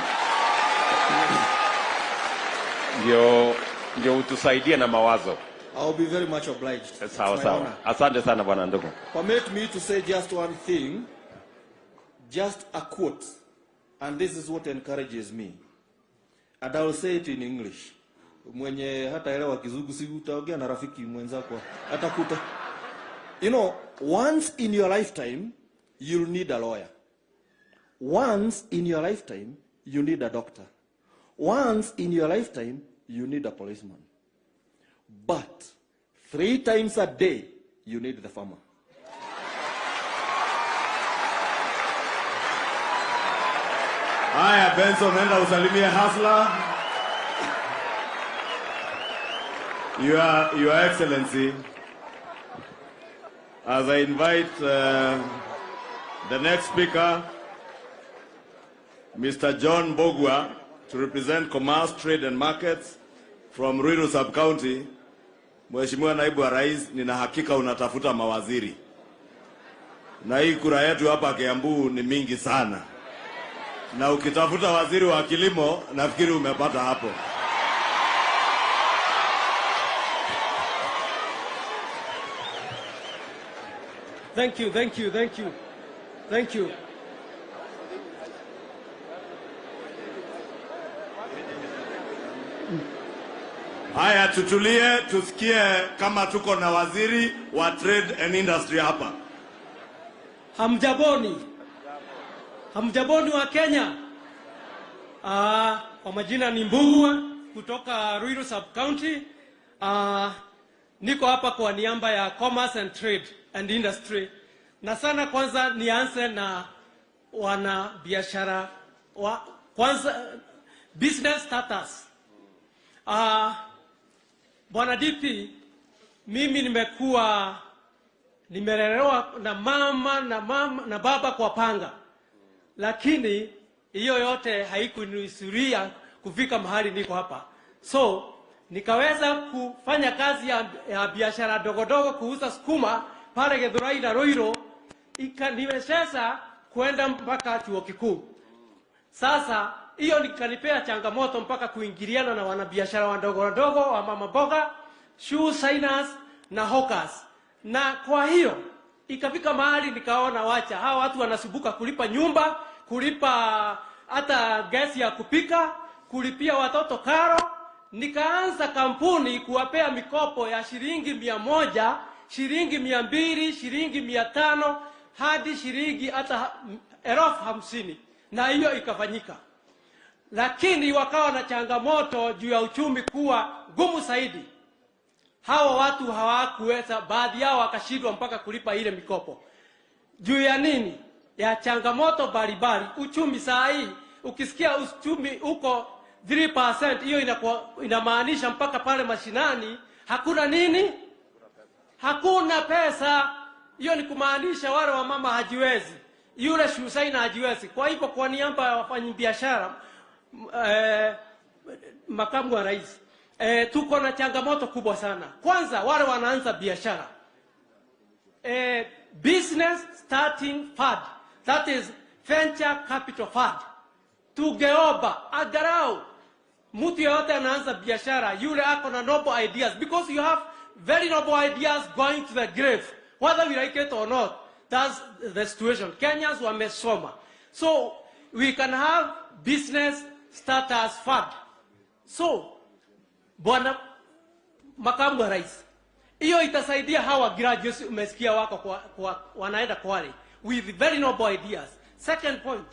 S1: Ndio utusaidie na mawazo.
S5: I'll be very much obliged.
S1: Sawa. Asante sana Bwana Ndongo.
S5: Permit me to say just one thing, just a quote, and this is what encourages me. And I will say it in English. Mwenye hataelewa Kizungu si utaongea na rafiki mwenzako atakuta. You know, once in your lifetime you'll need a lawyer. Once in your lifetime you need a doctor. Once in your lifetime you need a policeman. But 3 times a day you need the farmer.
S4: Haya, Benson, nenda usalimie Hasla. Your Excellency, as I invite the next speaker, Mr. John Bogwa, to represent Commerce, Trade and Markets from Ruto Sub-County. Mheshimiwa Naibu wa Rais, nina hakika unatafuta mawaziri. Na hii kura yetu hapa Kiambu ni mingi sana. Na ukitafuta waziri wa kilimo, nafikiri umepata hapo.
S6: Thank you.
S4: Haya, tutulie tusikie kama tuko na waziri wa trade and industry hapa.
S6: Hamjaboni wa Kenya. Kwa majina ni Mbugua kutoka Ruto Sub County. Niko hapa kwa niaba ya Commerce and Trade and Industry. Na sana kwanza nianze na wana biashara kwanza business status. Bwana DP, mimi nimelelewa na mama na baba kwa panga. Lakini hiyo yote haikunuisuria kufika mahali niko hapa. So nikaweza kufanya kazi ya biashara dogo kuuza sukuma pale Githurai na Ruiru, ikaniwezesha kwenda mpaka chuo kikuu. Sasa hiyo nikanipea changamoto mpaka kuingiliana na wanabiashara wadogo wa mama boga, shoe signers na hawkers. Na kwa hiyo ikafika mahali nikaona wacha hawa watu wanasubuka kulipa nyumba, kulipa hata gesi ya kupika, kulipia watoto karo. Nikaanza kampuni kuwapea mikopo ya shilingi 100, shilingi 200, shilingi 500 hadi shilingi hata 50,000, na hiyo ikafanyika. Lakini wakawa na changamoto juu ya uchumi kuwa gumu zaidi. Hawa watu hawakuweza, baadhi yao wakashindwa mpaka kulipa ile mikopo. Juu ya nini? Ya changamoto mbalimbali. Uchumi saa hii ukisikia uchumi uko 3%, hiyo inamaanisha mpaka pale mashinani hakuna nini? Hakuna pesa. Hiyo ni kumaanisha wale wa mama hajiwezi, yule shusaina hajiwezi. Kwa hivyo kwa niaba ya wafanyabiashara, makamu wa rais, tuko na changamoto kubwa sana. Kwanza wale wanaanza biashara, business starting fund, that is venture capital fund, tugeomba agarau mtu yote anaanza biashara yule ako na noble ideas, because you have very noble ideas going to the grave whether we like it or not. That's the situation. Kenyans wamesoma, so we can have business starters fund. So bwana makamu wa rais, hiyo itasaidia hawa graduates umesikia wako wanaenda Kwale with very noble ideas. Second point,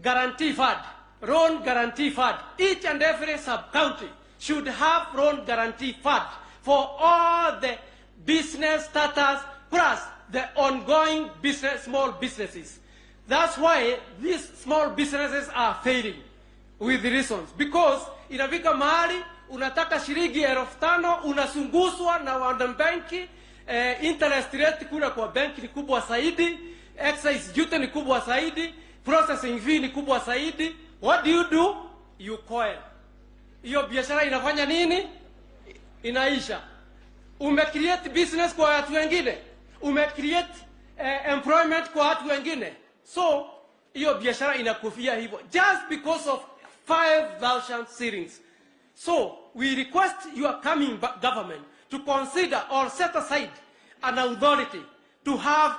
S6: guarantee fund, loan guarantee fund. Each and every sub-county should have loan guarantee fund for all the business starters plus the ongoing small businesses. That's why these small businesses are failing with the reasons. Because inafika mahali unataka shilingi 5,000 unasunguswa na wanabenki, interest rate kule kwa benki ni kubwa zaidi, excise duty ni kubwa zaidi, processing fee ni kubwa zaidi. What do? You coil. Hiyo biashara inafanya nini? Inaisha. Umecreate business kwa watu wengine, umecreate employment kwa watu wengine. So hiyo biashara inakufia hivyo just because of 5,000 shillings. So we request your coming government to consider or set aside an authority to have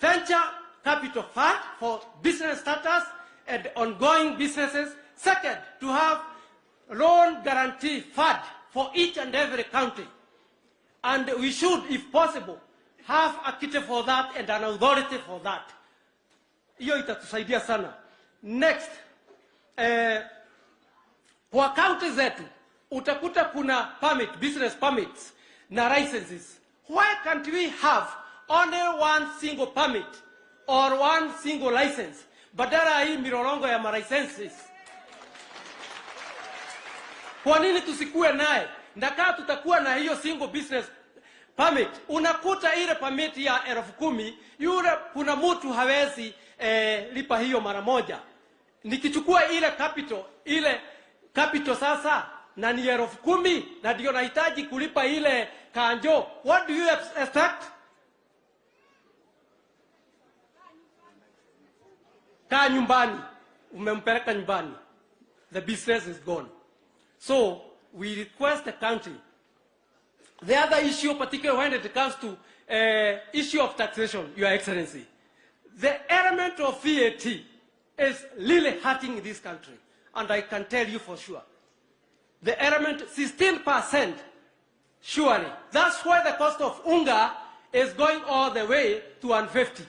S6: venture capital fund for business starters and ongoing businesses. Second, to have loan guarantee fund for each and every county. And we should, if possible, have a kitty for that and an authority for that. Hiyo itatusaidia sana. Next, kwa county zetu utakuta kuna business permits na licenses. Why can't we have only one single permit or one single license badala hii milolongo ya licenses? Kwa nini tusikue naye? Ndaka tutakuwa na hiyo single business permit. Unakuta ile permit ya 10,000, yule kuna mtu hawezi lipa hiyo mara moja. Nikichukua ile capital sasa na ni 10,000 na ndio nahitaji kulipa ile kanjo, what do you expect? Kaa nyumbani, umempeleka nyumbani, the business is gone. So we request the county The other issue, particularly when it comes to issue of taxation, Your Excellency, the element of VAT is really hurting this country, and I can tell you for sure. The element 16%, surely. That's why the cost of unga is going all the way to 150.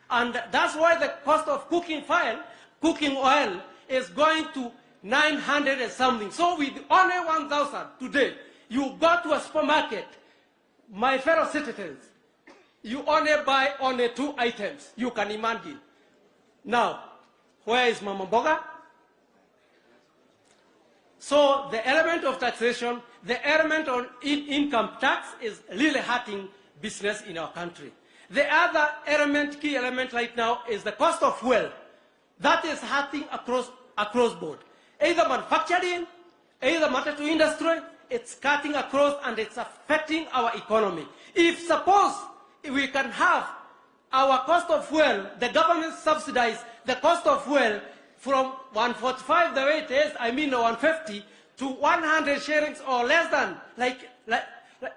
S6: And that's why the cost of cooking oil is going to 900 and something. So with only 1,000 today, you go to a supermarket, my fellow citizens, you only buy only 2 items. You can imagine. Now, where is Mama Mboga? So the element of taxation, the element on income tax is really hurting business in our country. The other element, key element right now is the cost of fuel. That is hurting across board. Either manufacturing, either matatu industry, it's cutting across and it's affecting our economy. If suppose we can have our cost of fuel, the government subsidize the cost of fuel from 145 the way it is, 150 to 100 shillings or less than like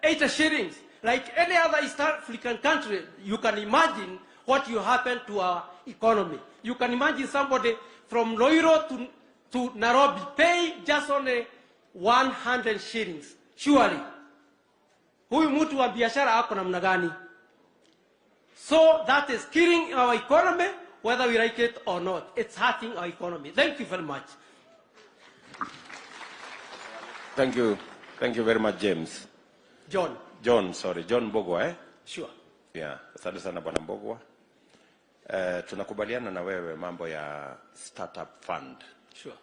S6: 80 shillings. Like any other East African country, you can imagine what will happen to our economy. You can imagine somebody from Loiro to Nairobi pay just only 100 shillings. Surely. Huyu mtu wa biashara ako namna gani? So that is killing our economy, whether we like it or not. It's hurting our economy. Thank you very much.
S1: Thank you. Thank you very much, James.
S6: John
S1: Mbogwa, eh?
S6: Sure.
S1: Yeah, asante sana Bwana Mbogwa. Tunakubaliana na wewe mambo ya startup fund.
S6: Sure.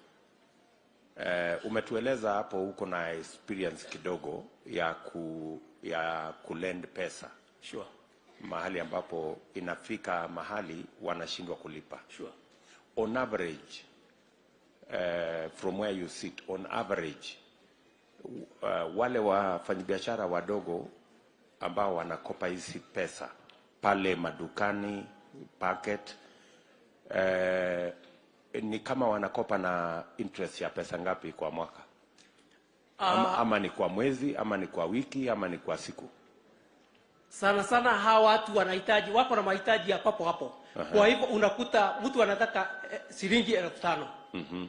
S1: Umetueleza hapo uko na experience kidogo ya kulend pesa.
S6: Sure.
S1: Mahali ambapo inafika mahali wanashindwa kulipa.
S6: Sure.
S1: On average, from where you sit, on average, wale wafanyabiashara wadogo ambao wanakopa hizi pesa pale madukani, packet, ni kama wanakopa na interest ya pesa ngapi kwa mwaka? Ama ni kwa mwezi, ama ni kwa wiki, ama ni kwa siku?
S6: Sana hawa watu wanahitaji, wako na mahitaji ya papo hapo. Kwa hivyo unakuta mtu anataka shilingi 5,000.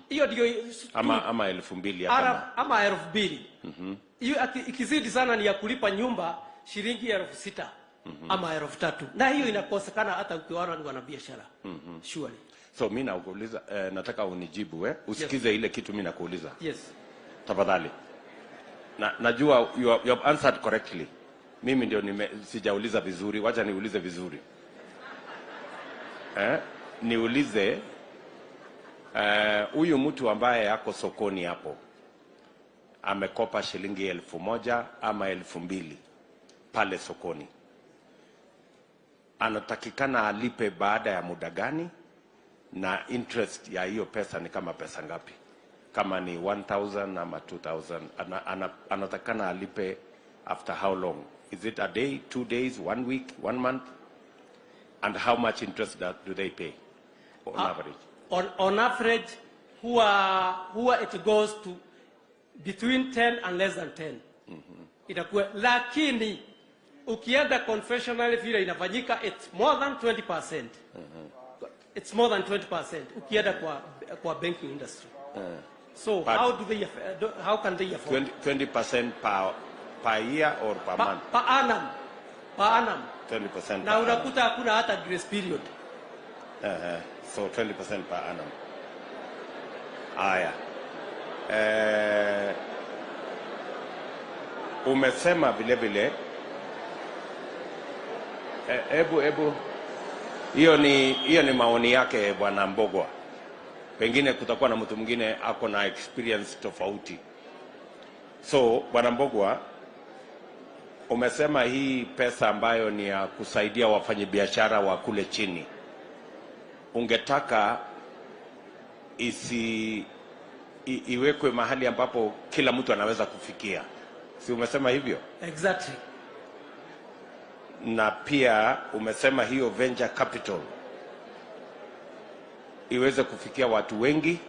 S6: Hiyo ndio
S1: ama 2,000
S6: ama 2,000. Hiyo ikizidi sana ni ya kulipa nyumba shilingi 6,000 ama 3,000. Na hiyo inakosekana hata ukiona ni wanabiashara. Surely.
S1: So mimi nakuuliza, nataka unijibu usikize ile kitu mimi nakuuliza.
S6: Yes.
S1: Tafadhali. Najua you have answered correctly. Mimi ndio sijauliza vizuri, wacha niulize vizuri. Niulize huyu mtu ambaye yako sokoni hapo amekopa shilingi 1,000 ama 2,000 pale sokoni, anatakikana alipe baada ya muda gani, na interest ya hiyo pesa ni kama pesa ngapi? Kama ni 1,000 ama 2,000, anatakikana alipe after how long? Is it a day, 2 days, 1 week, 1 month? And how much interest do they pay on average?
S6: On average, huwa it goes to between 10 and less than 10. Itakuwa, lakini ukienda confessional vile inafanyika, it's more than 20%. It's more than 20% ukienda kwa banking industry. So how can they afford
S1: 20% per year or per month?
S6: Per annum.
S1: 20%.
S6: Na unakuta hakuna hata grace period.
S1: So 20% per annum. Aya. Umesema vile ebu hiyo ni maoni yake Bwana Mbogwa. Pengine kutakuwa na mtu mwingine ako na experience tofauti. So Bwana Mbogwa, umesema hii pesa ambayo ni ya kusaidia wafanyabiashara wa kule chini, ungetaka iwekwe mahali ambapo kila mtu anaweza kufikia. Si umesema hivyo?
S6: Exactly.
S1: Na pia umesema hiyo venture capital iweze kufikia watu wengi,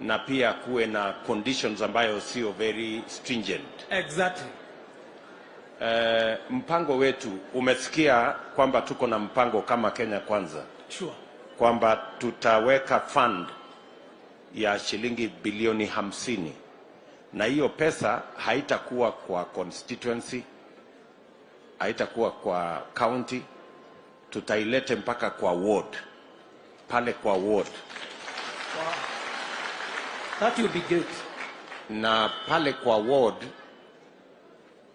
S1: na pia kuwe na conditions ambayo sio very stringent.
S6: Exactly.
S1: Mpango wetu, umesikia kwamba tuko na mpango kama Kenya Kwanza.
S6: Sure.
S1: Kwamba tutaweka fund ya shilingi bilioni 50. Na hiyo pesa haitakuwa kwa constituency, haitakuwa kwa county, tutailete mpaka kwa ward. Pale kwa ward.
S6: Wow. That would be great.
S1: Na pale kwa ward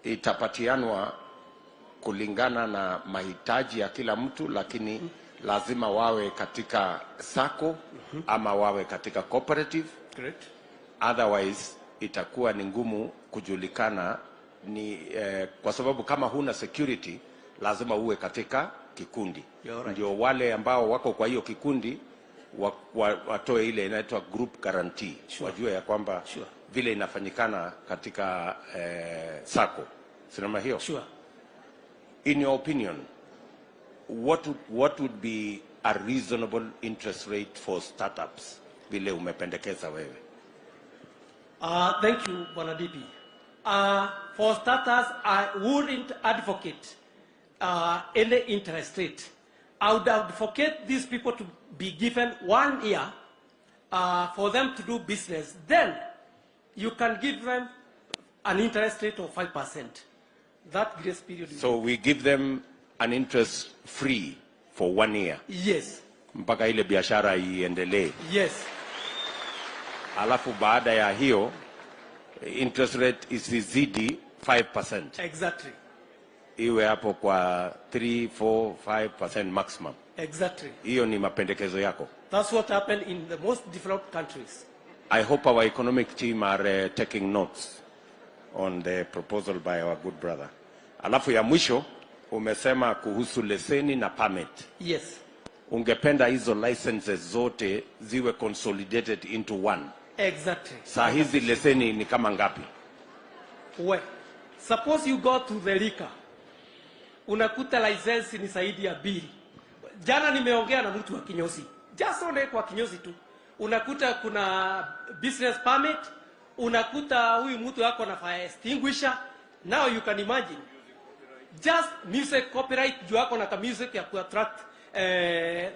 S1: itapatianwa kulingana na mahitaji ya kila mtu, lakini lazima wawe katika sacco ama wawe katika cooperative.
S6: Great.
S1: Otherwise itakuwa ni ngumu kujulikana kwa sababu kama huna security lazima uwe katika kikundi.
S6: Right.
S1: Ndio wale ambao wako kwa hiyo kikundi watoe ile inaitwa group guarantee. Sure. Wajue ya kwamba sure, vile inafanyikana katika sacco. Sinema hiyo?
S6: Sure.
S1: In your opinion, what would be a reasonable interest rate for startups vile umependekeza wewe?
S6: Thank you, Bwana DP. For starters, I wouldn't advocate any interest rate. I would advocate these people to be given 1 year for them to do business. Then you can give them an interest rate of 5%. That grace period.
S1: So we give them an interest free for 1 year.
S6: Yes.
S1: Mpaka ile biashara iendelee.
S6: Yes.
S1: Alafu baada ya hiyo interest rate isizidi 5%.
S6: Exactly.
S1: Iwe hapo kwa 3, 4, 5% maximum.
S6: Exactly.
S1: Hiyo ni mapendekezo yako.
S6: That's what happened in the most developed countries.
S1: I hope our economic team are taking notes on the proposal by our good brother. Alafu ya mwisho umesema kuhusu leseni na permit.
S6: Yes.
S1: Ungependa hizo licenses zote ziwe consolidated into one.
S6: Exactly.
S1: Saa hizi leseni ni kama ngapi?
S6: Well, suppose you go to the liquor. Unakuta license ni zaidi ya 2. Jana nimeongea na mtu wa kinyozi. Just only kwa kinyozi tu. Unakuta kuna business permit, unakuta huyu mtu yako na fire extinguisher. Now you can imagine. Just music copyright juu yako na music ya kuattract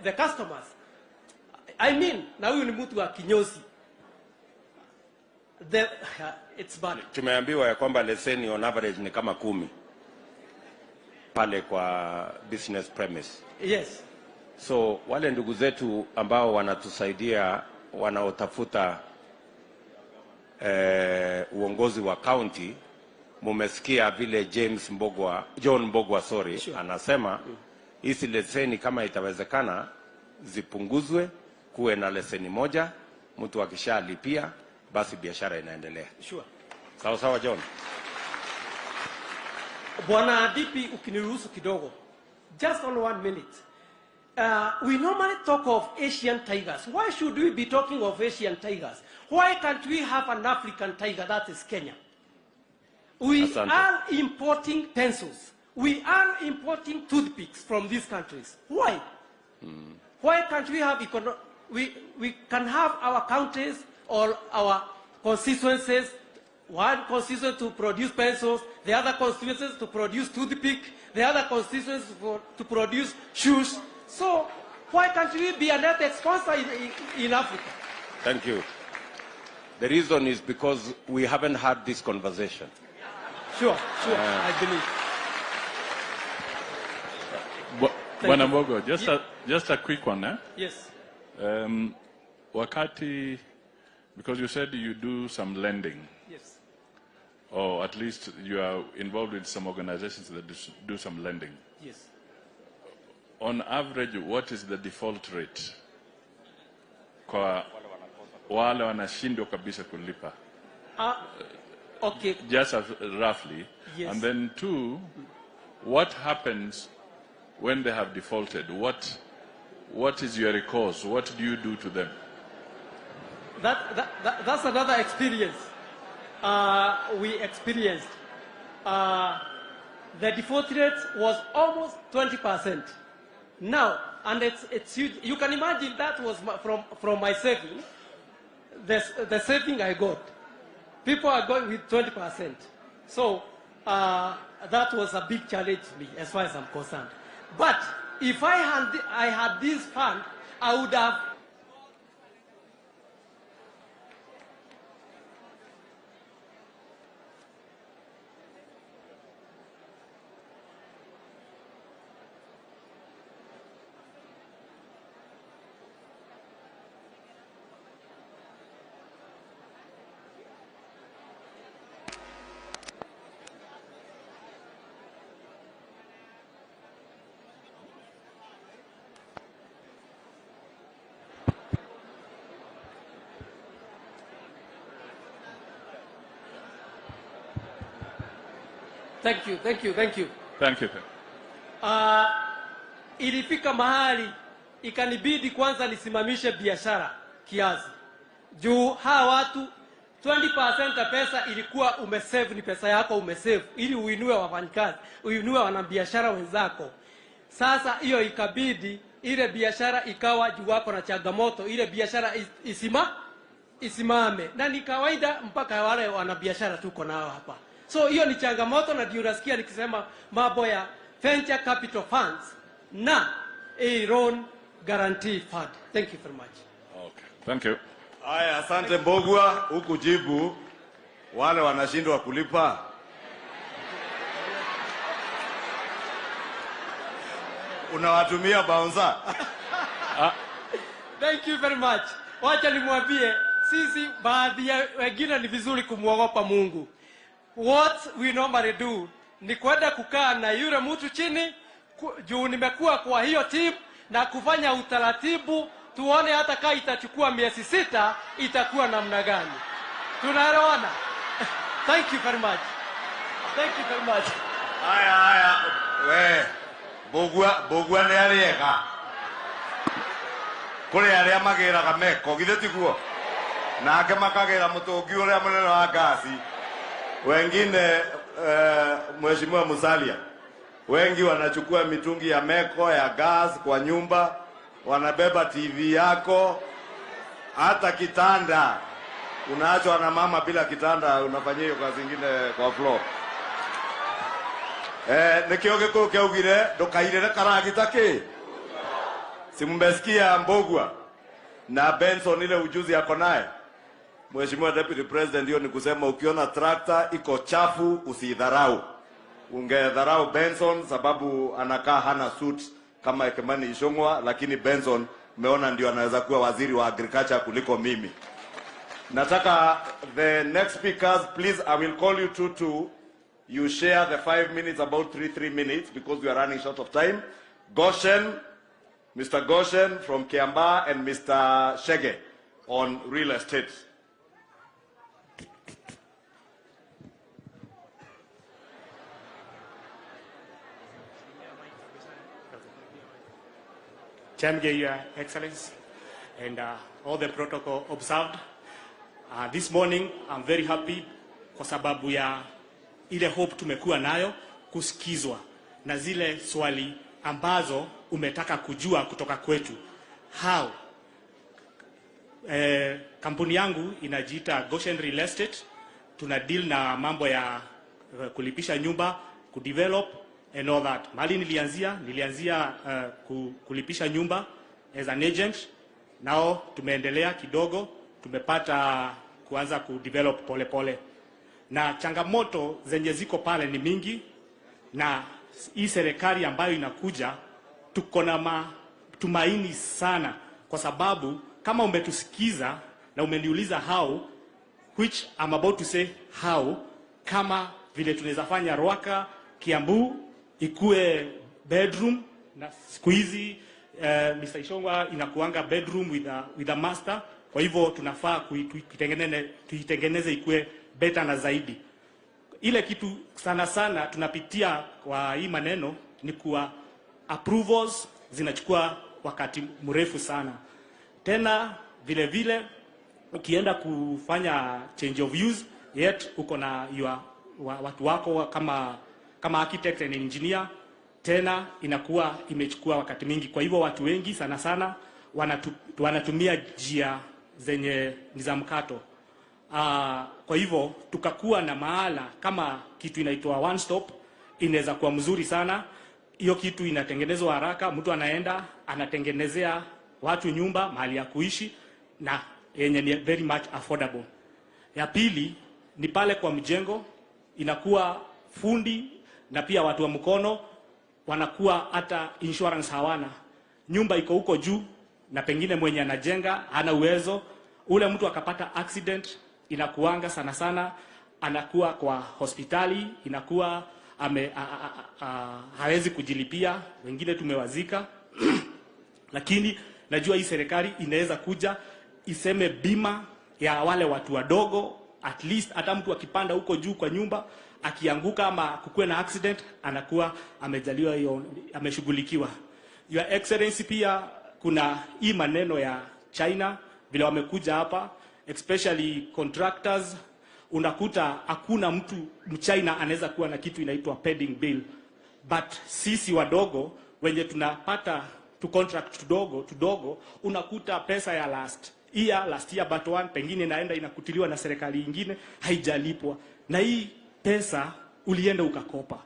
S6: the customers. I mean, na huyu ni mtu wa kinyozi. It's bad.
S1: Tumeambiwa ya kwamba leseni on average ni kama 10 pale kwa business premise.
S6: Yes.
S1: So wale ndugu zetu ambao wanatusaidia wanaotafuta uongozi wa county, mumesikia vile John Mbogwa
S6: Sure.
S1: anasema hizi leseni kama itawezekana zipunguzwe, kuwe na leseni moja, mtu akishalipia basi biashara inaendelea.
S6: Sure.
S1: Sawa sawa John.
S6: Bwana DP, ukiniruhusu kidogo. Just on 1 minute. We normally talk of Asian tigers. Why should we be talking of Asian tigers? Why can't we have an African tiger, that is Kenya? We
S1: Asante.
S6: are importing pencils. We are importing toothpicks from these countries. Why? Why can't we have we can have our counties or our constituencies, one constituency to produce pencils, the other constituencies to produce toothpick, the other constituencies to produce shoes. So why can't we be a net sponsor in Africa?
S1: Thank you. The reason is because we haven't had this conversation.
S6: Sure, I believe.
S7: Bwana Mbogo, just a quick one, eh?
S6: Yes.
S7: Wakati, because you said you do some lending.
S6: Yes.
S7: Or at least you are involved with some organizations that do some lending.
S6: Yes.
S7: On average, what is the default rate kwa wale wanashindwa kabisa kulipa?
S6: Okay.
S7: Just roughly.
S6: Yes.
S7: And then 2, what happens when they have defaulted? What is your recourse? What do you do to them?
S6: That's another experience we experienced. The default rate was almost 20%. Now, and it's huge. You can imagine that was from my saving, the saving I got. People are going with 20%. So that was a big challenge to me as far as I'm concerned. But if I had this fund, I would have. Thank you.
S7: Thank you.
S6: Ilifika mahali ikanibidi kwanza nisimamishe biashara kiasi. Juu hawa watu 20% ya pesa ilikuwa umesave, ni pesa yako umesave ili uinue wafanyikazi, uinue wanabiashara wenzako. Sasa hiyo ikabidi ile biashara ikawa juu wako na changamoto, ile biashara isimame. Na ni kawaida mpaka wale wanabiashara tuko nao hapa. So hiyo ni changamoto, na ndio nasikia nikisema mambo ya venture capital funds na a loan guarantee fund. Thank you very much.
S7: Okay. Thank you.
S4: Haya, asante Mbogwa, huku jibu wale wanashindwa kulipa. Unawatumia bouncer.
S6: Thank you very much. Wacha nimwambie sisi baadhi ya wengine ni vizuri kumwogopa Mungu. What we normally do ni kwenda kukaa na yule mtu chini, juu nimekuwa kwa hiyo team, na kufanya utaratibu tuone hata kama itachukua miezi 6 itakuwa namna gani. Tunaelewana? Thank you very much.
S4: Haya. We. Mbogwa ni alieka. Kule alia magera kameko githe tiguo. Nake makagera mutungi uria munene wa gasi. Wengine Mheshimiwa Musalia, wengi wanachukua mitungi ya meko ya gas kwa nyumba, wanabeba TV yako, hata kitanda. Unaachwa na mama bila kitanda, unafanyia hiyo kazi nyingine kwa floor. Nikio giko kiaugire ndukairire karagita ki. Simbesikia Mbogwa na Benson ile ujuzi yako naye. Mheshimiwa Deputy President, hiyo ni kusema ukiona tractor iko chafu usidharau. Ungedharau Benson sababu anakaa hana suit kama Ekemani Ishongwa, lakini Benson umeona ndio anaweza kuwa waziri wa agriculture kuliko mimi. Nataka the next speakers, please, I will call you to you share the 5 minutes, about 3 minutes, because we are running short of time. Goshen, Mr. Goshen from Kiambu, and Mr. Shege on real estate.
S8: Chairman, Your Excellency, and all the protocol observed. This morning, I'm very happy kwa sababu ya ile hope tumekuwa nayo kusikizwa na zile swali ambazo umetaka kujua kutoka kwetu. How? Kampuni yangu inajiita Goshen Real Estate. Tuna deal na mambo ya kulipisha nyumba, kudevelop and all that. Mali nilianzia kulipisha nyumba as an agent. Nao tumeendelea kidogo, tumepata kuanza kudevelop pole pole. Na changamoto zenye ziko pale ni mingi, na hii serikali ambayo inakuja tuko na matumaini sana, kwa sababu kama umetusikiza na umeniuliza how, which I'm about to say how, kama vile tunaweza fanya Ruaka, Kiambu ikue bedroom, na siku hizi Mr. Ishongwa inakuanga bedroom with a master. Kwa hivyo tunafaa tuitengeneze ikue better na zaidi. Ile kitu sana tunapitia kwa hii maneno ni kuwa approvals zinachukua wakati mrefu sana. Tena vile ukienda kufanya change of use, yet uko na watu wako kama architect and engineer, tena inakuwa imechukua wakati mingi. Kwa hivyo watu wengi sana wanatumia njia zenye ni za mkato. Kwa hivyo tukakuwa na mahala kama kitu inaitwa one stop, inaweza kuwa mzuri sana. Hiyo kitu inatengenezwa haraka, mtu anaenda anatengenezea watu nyumba, mahali ya kuishi, na yenye ni very much affordable. Ya pili ni pale kwa mjengo, inakuwa fundi na pia watu wa mkono wanakuwa hata insurance hawana. Nyumba iko huko juu na pengine mwenye anajenga hana uwezo, ule mtu akapata accident, inakuanga sana sana anakuwa kwa hospitali, inakuwa hawezi kujilipia, wengine tumewazika. Lakini najua hii serikali inaweza kuja iseme bima ya wale watu wadogo, at least hata mtu akipanda huko juu kwa nyumba akianguka ama kukue na accident, anakuwa amejaliwa hiyo, ameshughulikiwa. Your Excellency, pia kuna hii maneno ya China vile wamekuja hapa, especially contractors. Unakuta hakuna mtu mchina anaweza kuwa na kitu inaitwa pending bill, but sisi wadogo wenye tunapata tu contract tudogo, unakuta pesa ya last year but one pengine naenda inakutiliwa na serikali nyingine, haijalipwa, na hii pesa ulienda ukakopa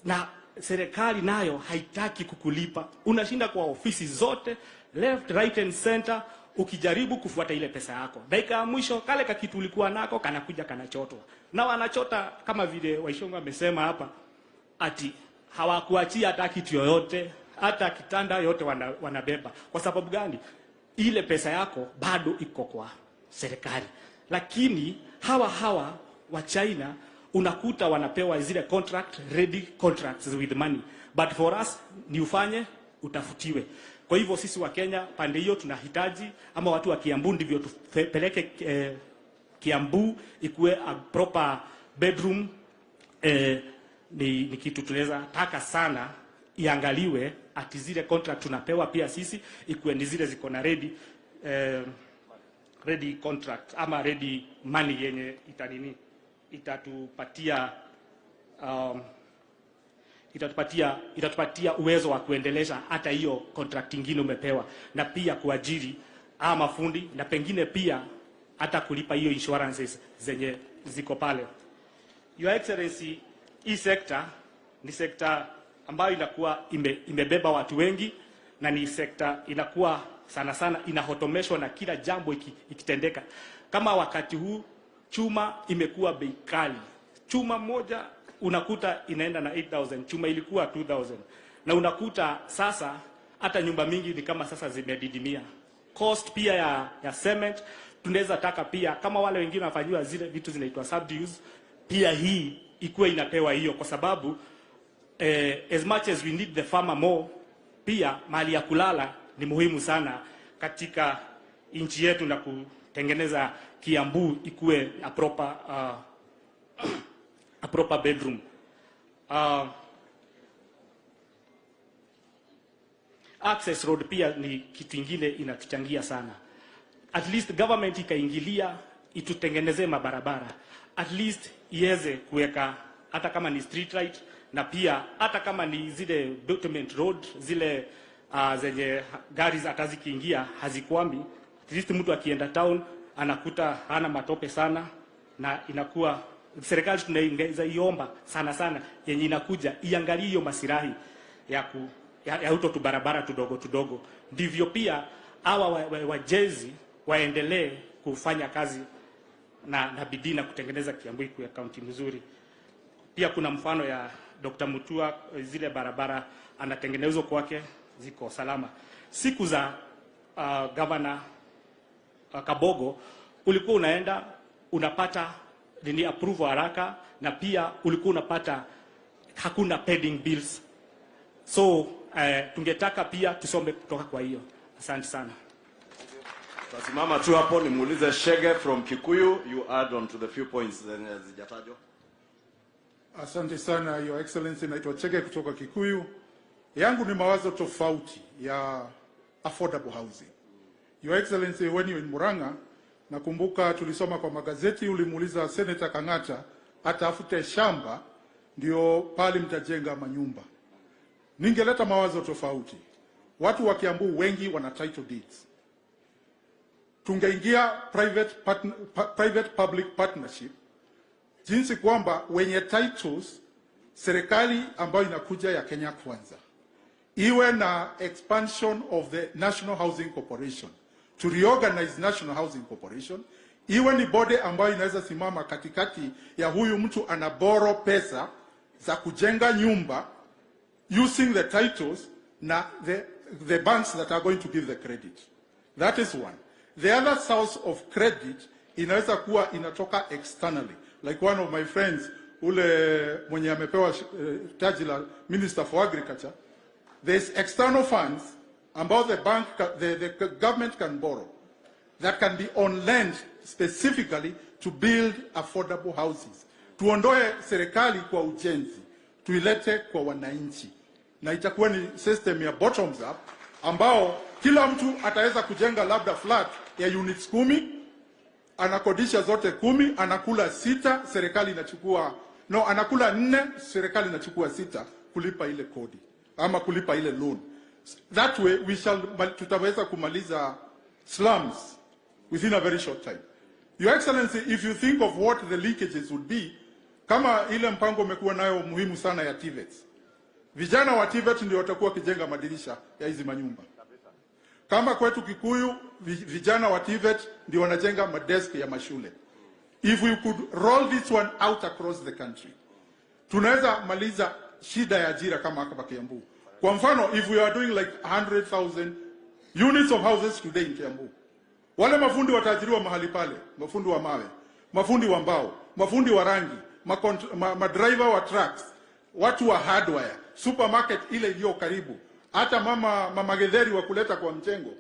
S8: na serikali nayo haitaki kukulipa. Unashinda kwa ofisi zote left, right and center ukijaribu kufuata ile pesa yako. Dakika ya mwisho kale ka kitu ulikuwa nako kanakuja kanachotwa. Na wanachota kama vile Waishongo amesema hapa, ati hawakuachia hata kitu yoyote, hata kitanda yote wanabeba. Kwa sababu gani? Ile pesa yako bado iko kwa serikali. Lakini hawa wa China unakuta wanapewa zile ready contracts with money. But for us ni ufanye utafutiwe. Kwa hivyo sisi wa Kenya pande hiyo tunahitaji, ama watu wa Kiambu ndivyo tupeleke Kiambu ikuwe a proper bedroom. Ni kitu tunaweza taka sana iangaliwe, ati zile contract tunapewa pia sisi ikuwe ni zile ziko na ready contract ama ready money yenye itatupatia uwezo wa kuendeleza hata hiyo contract nyingine umepewa, na pia kuajiri ama fundi, na pengine pia hata kulipa hiyo insurances zenye ziko pale. Your Excellency, hii sekta ni sekta ambayo inakuwa imebeba watu wengi, na ni sekta inakuwa sana sana inahotomeshwa na kila jambo ikitendeka. Kama wakati huu chuma imekuwa bei kali. Chuma moja unakuta inaenda na 8,000, chuma ilikuwa 2,000. Na unakuta sasa hata nyumba mingi ni kama sasa zimedidimia. Cost pia ya cement tunaweza taka pia kama wale wengine wanafanywa zile vitu zinaitwa subdues, pia hii ikuwe inapewa hiyo, kwa sababu as much as we need the farmer more, pia mahali ya kulala ni muhimu sana katika nchi yetu, na kutengeneza Kiambu ikuwe a proper bedroom. Access road pia ni kitu kingine inatuchangia sana. At least government ikaingilia itutengenezee mabarabara, at least iweze kuweka hata kama ni street light, na pia hata kama ni zile bitumen road zile zenye gari hata zikiingia hazikwambi, at least mtu akienda town anakuta hana matope sana, na inakuwa serikali tunaiongeza iomba sana yenye inakuja iangalie hiyo masirahi ya uto tu barabara tudogo, ndivyo pia hawa wajezi waendelee kufanya kazi na bidii na kutengeneza Kiambu ikuwe kaunti mzuri. Pia kuna mfano ya Dr. Mutua, zile barabara anatengenezwa kwake ziko salama. Siku za Governor Kabogo ulikuwa unaenda unapata nini approve haraka, na pia ulikuwa unapata hakuna pending bills. So tungetaka pia tusome kutoka kwa hiyo. Asante sana.
S4: Tasimama tu hapo nimuulize Shege from Kikuyu, you add on to the few points then zijatajwa.
S9: Asante sana Your Excellency, naitwa Chege kutoka Kikuyu. Yangu ni mawazo tofauti ya affordable housing. Your Excellency, when you in Murang'a, nakumbuka tulisoma kwa magazeti ulimuuliza Senator Kang'ata atafute shamba ndio pale mtajenga manyumba. Ningeleta mawazo tofauti. Watu wa Kiambu wengi wana title deeds. tungeingia private public partnership, jinsi kwamba wenye titles serikali ambayo inakuja ya Kenya Kwanza iwe na expansion of the National Housing Corporation, to reorganize National Housing Corporation, iwe ni body ambayo inaweza simama katikati ya huyu mtu anaboro pesa za kujenga nyumba using the titles na the banks that are going to give the credit. That is one. The other source of credit inaweza kuwa inatoka externally. Like one of my friends, ule mwenye amepewa taji la Minister for Agriculture, there's external funds about the government can borrow that can be on lend specifically to build affordable houses. Tuondoe serikali kwa ujenzi, tuilete kwa wananchi. Na itakuwa ni system ya bottoms up ambao kila mtu ataweza kujenga labda flat ya units 10, anakodisha zote 10, anakula 6, serikali inachukua anakula 4, serikali inachukua 6 kulipa ile kodi ama kulipa ile loan. That way tutaweza kumaliza slums within a very short time. Your Excellency, if you think of what the leakages would be, kama ile mpango umekuwa nayo muhimu sana ya TVETs. Vijana wa TVET ndio watakuwa kijenga madirisha ya hizi manyumba. Kama kwetu Kikuyu, vijana wa TVET ndio wanajenga madesk ya mashule. If we could roll this one out across the country, tunaweza maliza shida ya ajira kama hapa Kiambu. Kwa mfano, if we are doing like 100,000 units of houses today in Kiambu, wale mafundi wataajiriwa mahali pale, mafundi wa mawe, mafundi wa mbao, mafundi wa rangi, madriver wa trucks, watu wa hardware, supermarket ile iliyo karibu, hata mama getheri wa kuleta kwa mjengo.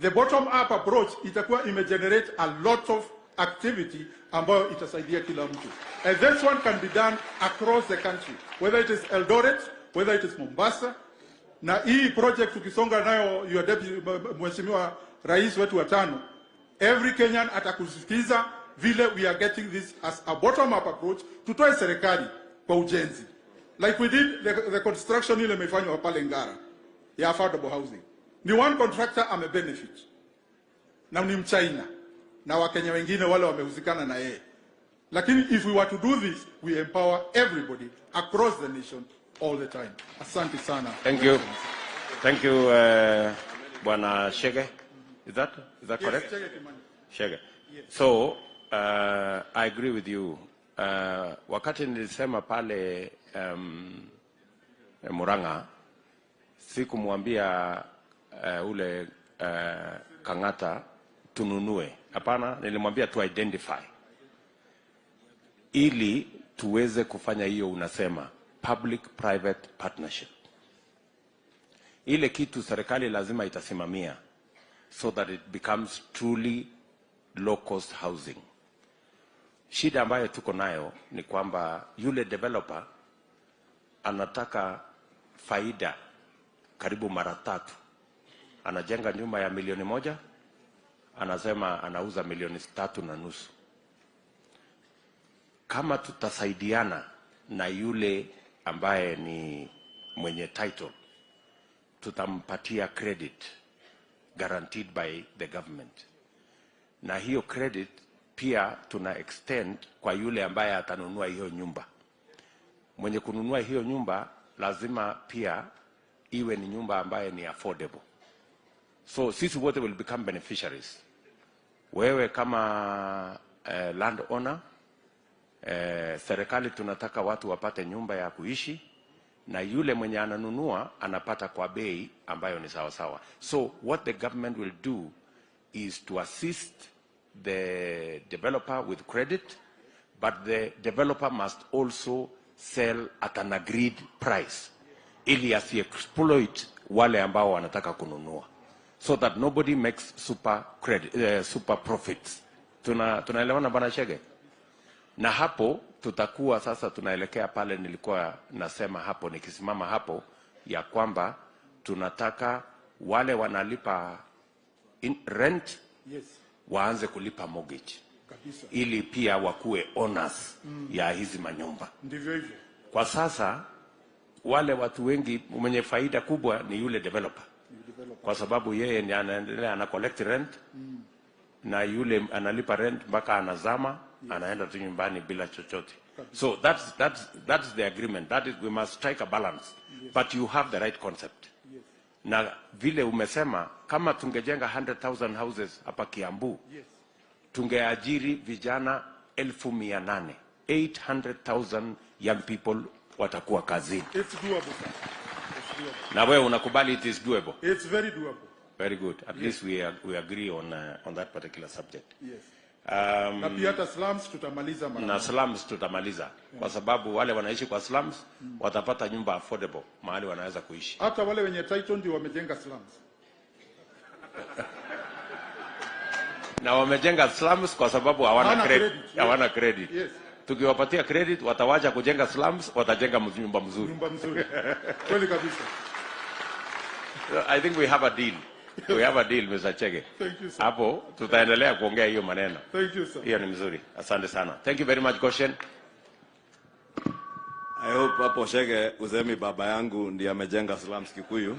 S9: The bottom up approach itakuwa imegenerate a lot of activity ambayo itasaidia kila mtu. And this one can be done across the country, whether it is Eldoret, whether it is Mombasa. Na hii project ukisonga nayo your deputy Mheshimiwa Rais wetu wa 5, every Kenyan atakusikiza vile we are getting this as a bottom up approach, tutoe serikali kwa ujenzi. Like we did the construction ile imefanywa pale Ngara ya affordable housing. Ni one contractor ame benefit. Na ni Mchina na Wakenya wengine wale wamehusikana na yeye. Lakini if we were to do this, we empower everybody across the nation all the time. Asante sana.
S1: Thank you. Thank you, Bwana Shege. Is that correct?
S9: Yes,
S1: Shege. Yes. So, I agree with you. Wakati nilisema pale Murang'a, sikumwambia ule Kang'ata tununue. Hapana, nilimwambia tu identify. Ili tuweze kufanya hiyo unasema public-private partnership. Ile kitu serikali lazima itasimamia so that it becomes truly low-cost housing. Shida ambayo tuko nayo ni kwamba yule developer anataka faida karibu mara 3. Anajenga nyumba ya $1,000,000, anasema anauza $3.5 Kama tutasaidiana na yule ambaye ni mwenye title, tutampatia credit guaranteed by the government. Na hiyo credit pia tuna extend kwa yule ambaye atanunua hiyo nyumba. Mwenye kununua hiyo nyumba lazima pia iwe ni nyumba ambaye ni affordable. So sisi wote will become beneficiaries. Wewe kama land owner, serikali tunataka watu wapate nyumba ya kuishi, na yule mwenye ananunua anapata kwa bei ambayo ni sawa sawa. So what the government will do is to assist the developer with credit, but the developer must also sell at an agreed price, ili asi-exploit wale ambao wanataka kununua, so that nobody makes super profits. Tunaelewana Bwana Shege? Na hapo tutakuwa sasa tunaelekea pale nilikuwa nasema hapo, nikisimama hapo, ya kwamba tunataka wale wanalipa rent,
S9: yes,
S1: waanze kulipa mortgage.
S9: Kabisa. Ili
S1: pia wakuwe owners ya hizi manyumba.
S9: Ndivyo hivyo.
S1: Kwa sasa wale watu wengi mwenye faida kubwa ni yule developer. Kwa sababu yeye ni anaendelea ana collect rent. na yule analipa rent mpaka anazama, anaenda tu nyumbani bila chochote. So that's the agreement. That is, we must strike a balance. But you have the right concept. Na vile umesema, kama tungejenga 100,000 houses hapa Kiambu, tungeajiri vijana 800,000. 800,000 young people watakuwa kazini.
S9: It's doable. It's doable.
S1: Na wewe unakubali it is doable?
S9: It's very doable.
S1: Very good. At least we agree on that particular subject.
S9: Yes. Na pia hata slums tutamaliza mara moja.
S1: Na slums tutamaliza. Kwa sababu wale wanaishi kwa slums watapata nyumba affordable mahali wanaweza kuishi.
S9: Hata wale wenye title ndio wamejenga slums.
S1: Na wamejenga slums kwa sababu hawana credit. Hawana credit.
S9: Yes.
S1: Tukiwapatia credit watawacha kujenga slums, watajenga nyumba mzuri.
S9: Nyumba mzuri. Kweli kabisa.
S1: I think we have a deal. We have a deal, Mr. Chege.
S9: Thank you, sir.
S1: Hapo tutaendelea kuongea hiyo maneno.
S9: Thank you, sir.
S1: Hiyo ni mzuri. Asante sana. Thank you very much, Goshen.
S4: I hope hapo Chege usemi baba yangu ndiye amejenga slums Kikuyu.